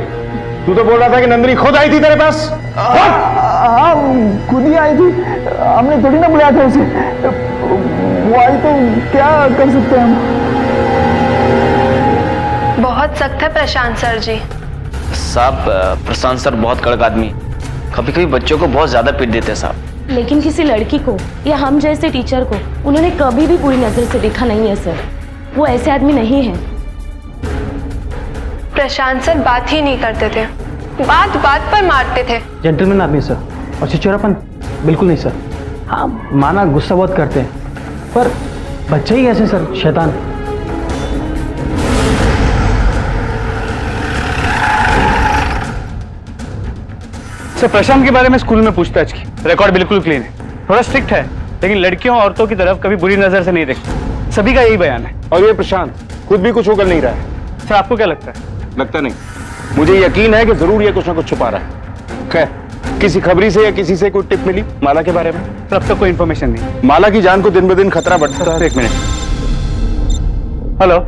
तू तो बोल रहा था कि नंदिनी खुद आई थी तेरे पास। हाँ, खुद ही आई थी, हमने थोड़ी ना बुलाया था उसे। वो आई तो क्या कर सकते हैं हम। बहुत सख्त है प्रशांत सर जी। साहब, प्रशांत सर बहुत कड़क आदमी, कभी कभी बच्चों को बहुत ज्यादा पीट देते हैं साहब। लेकिन किसी लड़की को या हम जैसे टीचर को उन्होंने कभी भी बुरी नजर से देखा नहीं है सर। वो ऐसे आदमी नहीं है। प्रशांत सर बात ही नहीं करते थे, बात बात पर मारते थे। जेंटलमैन आदमी सर, और चिचोरापन बिल्कुल नहीं सर। हाँ माना गुस्सा बहुत करते हैं, पर बच्चे ही ऐसे सर, शैतान। सर प्रशांत के बारे में स्कूल में पूछताछ की, रिकॉर्ड बिल्कुल क्लीन है। थोड़ा स्ट्रिक्ट है लेकिन लड़कियों और औरतों की तरफ कभी बुरी नजर से नहीं देखता। सभी का यही बयान है। और ये प्रशांत खुद भी कुछ उगल नहीं रहा है। सर आपको क्या लगता है? लगता नहीं, मुझे यकीन है कि जरूर ये कुछ ना कुछ छुपा रहा है। खैर, किसी खबरी से या किसी से कोई टिप मिली माला के बारे में? सर अब तक कोई इन्फॉर्मेशन नहीं। माला की जान को दिन ब दिन खतरा बढ़ता रहा है। एक मिनट। हेलो,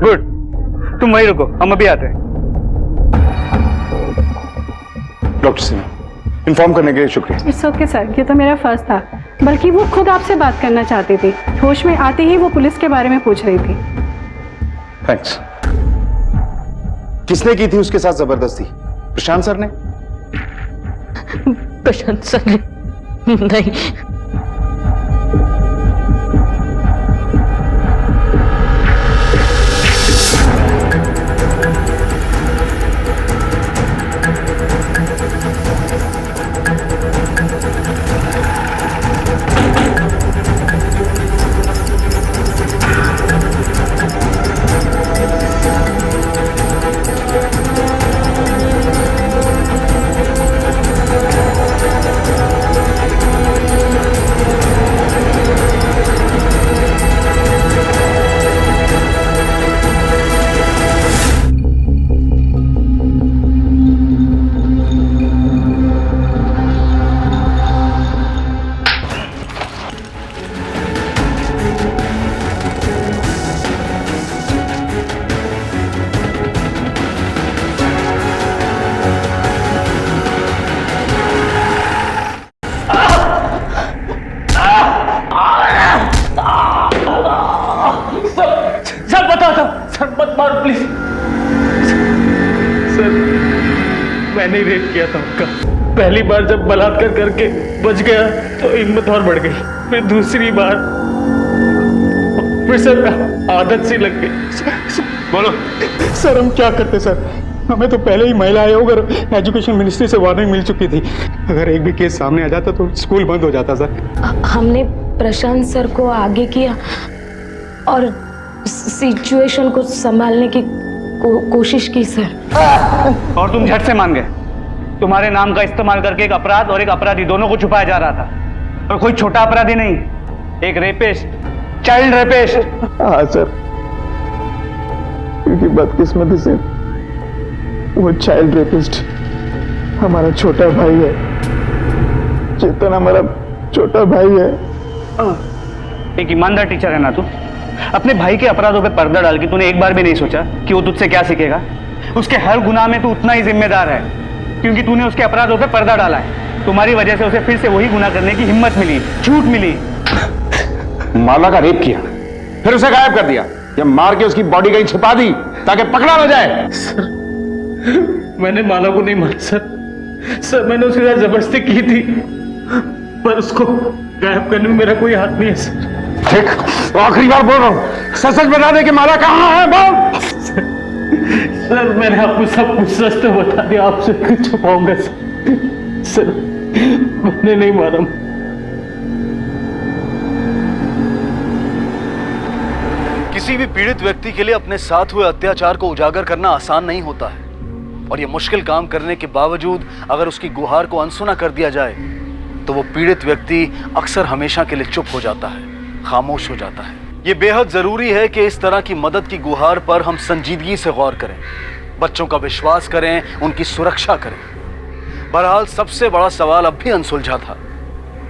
गुड, तुम वहीं रुको, हम अभी आते हैं। डॉक्टर सिंह, इन्फॉर्म करने के लिए शुक्रिया। इट्स ओके सर, ये तो मेरा फर्ज था। बल्कि वो खुद आपसे बात करना चाहती थी। होश में आते ही वो पुलिस के बारे में पूछ रही थी। थैंक्स। किसने की थी उसके साथ जबरदस्ती? प्रशांत सर ने? प्रशांत सर ने नहीं। किया था उनका। पहली बार जब बलात्कार करके बच गया तो हिम्मत और बढ़ गई, फिर दूसरी बार फिर सर आदत सी लग गई। बोलो सर, हम क्या करते सर? हमें तो पहले ही महिला आयोग और एजुकेशन मिनिस्ट्री से वार्निंग मिल चुकी थी। अगर एक भी केस सामने आ जाता तो स्कूल बंद हो जाता सर। हमने प्रशांत सर को आगे किया और सिचुएशन को संभालने की कोशिश की सर। और तुम झट से मान गए। तुम्हारे नाम का इस्तेमाल करके एक अपराध और एक अपराधी दोनों को छुपाया जा रहा था, और कोई छोटा अपराधी नहीं, एक रेपिस्ट, चाइल्ड रेपिस्ट। हाँ सर, क्योंकि बदकिस्मती से वो चाइल्ड रेपिस्ट हमारा छोटा भाई है। चेतन हमारा छोटा भाई है। एक ईमानदार टीचर है ना तू? अपने भाई के अपराधों पे पर्दा डाल के तूने एक बार भी नहीं सोचा कि वो तुझसे क्या सीखेगा? उसके हर गुनाह में तू उतना ही जिम्मेदार है, क्योंकि तूने उसके अपराधों पे पर्दा डाला है। तुम्हारी वजह से उसे फिर से वही गुनाह करने की हिम्मत मिली, छूट मिली। माला का रेप किया, फिर उसे गायब कर दिया, या मार के उसकी बॉडी कहीं छिपा दी ताकि पकड़ा ना जाए। सर, मैंने माला को नहीं मारा सर, मैंने उसके साथ जबरदस्ती की थी, पर उसको गायब करने में मेरा कोई हाथ नहीं है सर। ठीक, आखिरी बार बोल रहा हूँ, सच सच बता दे कि माला कहाँ है, बोल। सर मैंने आपको सब कुछ सच तो बता दिया, आपसे कुछ छुपाऊंगा सर। मैंने नहीं मारा। किसी भी पीड़ित व्यक्ति के लिए अपने साथ हुए अत्याचार को उजागर करना आसान नहीं होता है, और यह मुश्किल काम करने के बावजूद अगर उसकी गुहार को अनसुना कर दिया जाए तो वो पीड़ित व्यक्ति अक्सर हमेशा के लिए चुप हो जाता है, खामोश हो जाता है। ये बेहद जरूरी है कि इस तरह की मदद की गुहार पर हम संजीदगी से गौर करें, बच्चों का विश्वास करें, उनकी सुरक्षा करें। बहरहाल सबसे बड़ा सवाल अब भी अनसुलझा था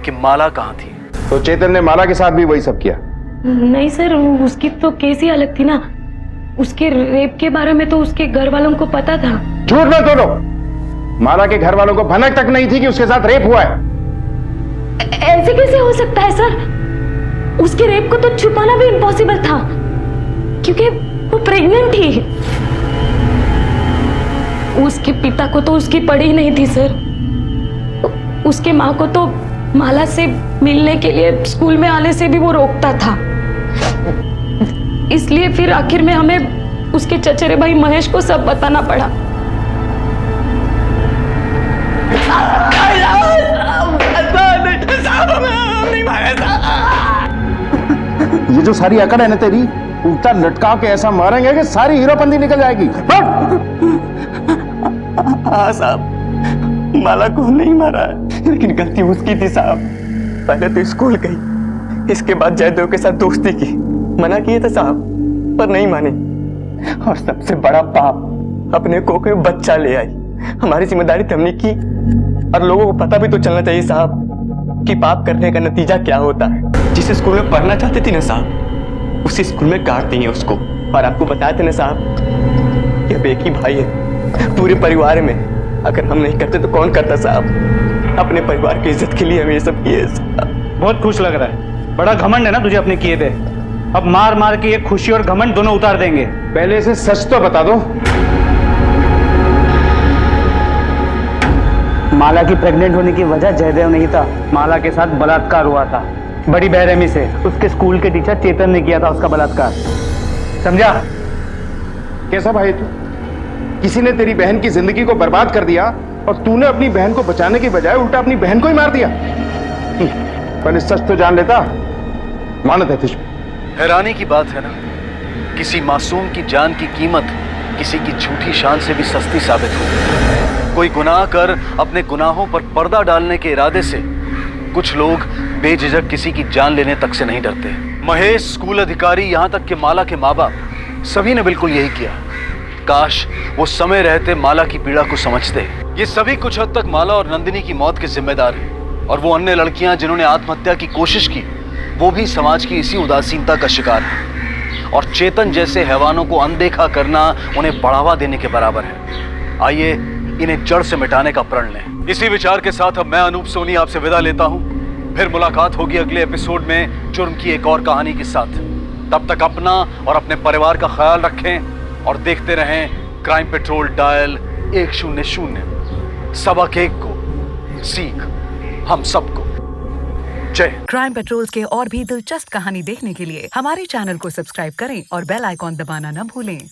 कि माला कहाँ थी। तो चेतन ने माला के साथ भी वही सब किया? नहीं सर, उसकी तो केस ही अलग थी ना। उसके रेप के बारे में तो उसके घर वालों को पता था। झूठ मत बोलो, माला के घर वालों को भनक तक नहीं थी कि उसके साथ रेप हुआ है। ऐसे कैसे हो सकता है सर? उसके रेप को तो छुपाना भी इम्पॉसिबल था, क्योंकि वो प्रेग्नेंट थी। उसके पिता को तो उसकी पड़ी नहीं थी सर। उसके माँ को तो माला से मिलने के लिए स्कूल में आने से भी वो रोकता था। इसलिए फिर आखिर में हमें उसके चचेरे भाई महेश को सब बताना पड़ा। ये जो सारी अकड़ है ना तेरी, उल्टा लटका के ऐसा मारेंगे कि सारी हीरोपंती निकल जाएगी। हाँ साहब, माला को नहीं मारा है, लेकिन गलती उसकी थी साहब। पहले तो स्कूल गई, इसके बाद जयदेव के साथ दोस्ती की। मना किए थे साहब, पर नहीं माने। और सबसे बड़ा पाप, अपने कोख में बच्चा ले आई। हमारी जिम्मेदारी तो हमने की, और लोगों को पता भी तो चलना चाहिए साहब कि पाप करने का नतीजा क्या होता है। जिस स्कूल में पढ़ना चाहती थी ना साहब, उसी स्कूल में काट दी है उसको। और आपको बताया था ना साहब, ये बेकी भाई है पूरे परिवार में। अगर हम नहीं करते तो कौन करता साहब? अपने परिवार की इज्जत के लिए हम ये सब किए साहब। बहुत खुश लग रहा है, बड़ा घमंड है ना तुझे अपने किए पे। अब मार मार के ये खुशी और घमंड दोनों उतार देंगे। पहले इसे सच तो बता दो। माला की प्रेग्नेंट होने की वजह जयदेव नहीं था, माला के साथ बलात्कार हुआ था बड़ी बेरहमी से। उसके स्कूल के टीचर चेतन ने किया था उसका बलात्कार, समझा? कैसा भाई तू? किसी ने तेरी बहन की जिंदगी को बर्बाद कर दिया और तूने अपनी बहन को बचाने की बजाय उल्टा अपनी बहन को ही मार दिया। पहले सच तो जान लेता, मानत है तुझ। हैरानी की बात है ना, किसी मासूम की जान की कीमत किसी की झूठी शान से भी सस्ती साबित हो। कोई गुनाह कर अपने गुनाहों पर पर्दा डालने के इरादे से कुछ लोग बेझिझक किसी की जान लेने तक से नहीं डरते। महेश, स्कूल अधिकारी, यहाँ तक कि माला के माँ बाप, सभी ने बिल्कुल यही किया। काश वो समय रहते माला की पीड़ा को समझते। ये सभी कुछ हद तक माला और नंदिनी की मौत के जिम्मेदार हैं, और वो अन्य लड़कियां जिन्होंने आत्महत्या की कोशिश की, वो भी समाज की इसी उदासीनता का शिकार है। और चेतन जैसे हैवानों को अनदेखा करना उन्हें बढ़ावा देने के बराबर है। आइए इन्हें जड़ से मिटाने का प्रण लें। इसी विचार के साथ अब मैं अनूप सोनी आपसे विदा लेता हूं। फिर मुलाकात होगी अगले एपिसोड में जुर्म की एक और कहानी के साथ। तब तक अपना और अपने परिवार का ख्याल रखें और देखते रहें क्राइम पेट्रोल डायल 100। सबक एक को, सीख हम सबको। जय। क्राइम पेट्रोल्स के और भी दिलचस्प कहानी देखने के लिए हमारे चैनल को सब्सक्राइब करें और बेल आइकॉन दबाना न भूलें।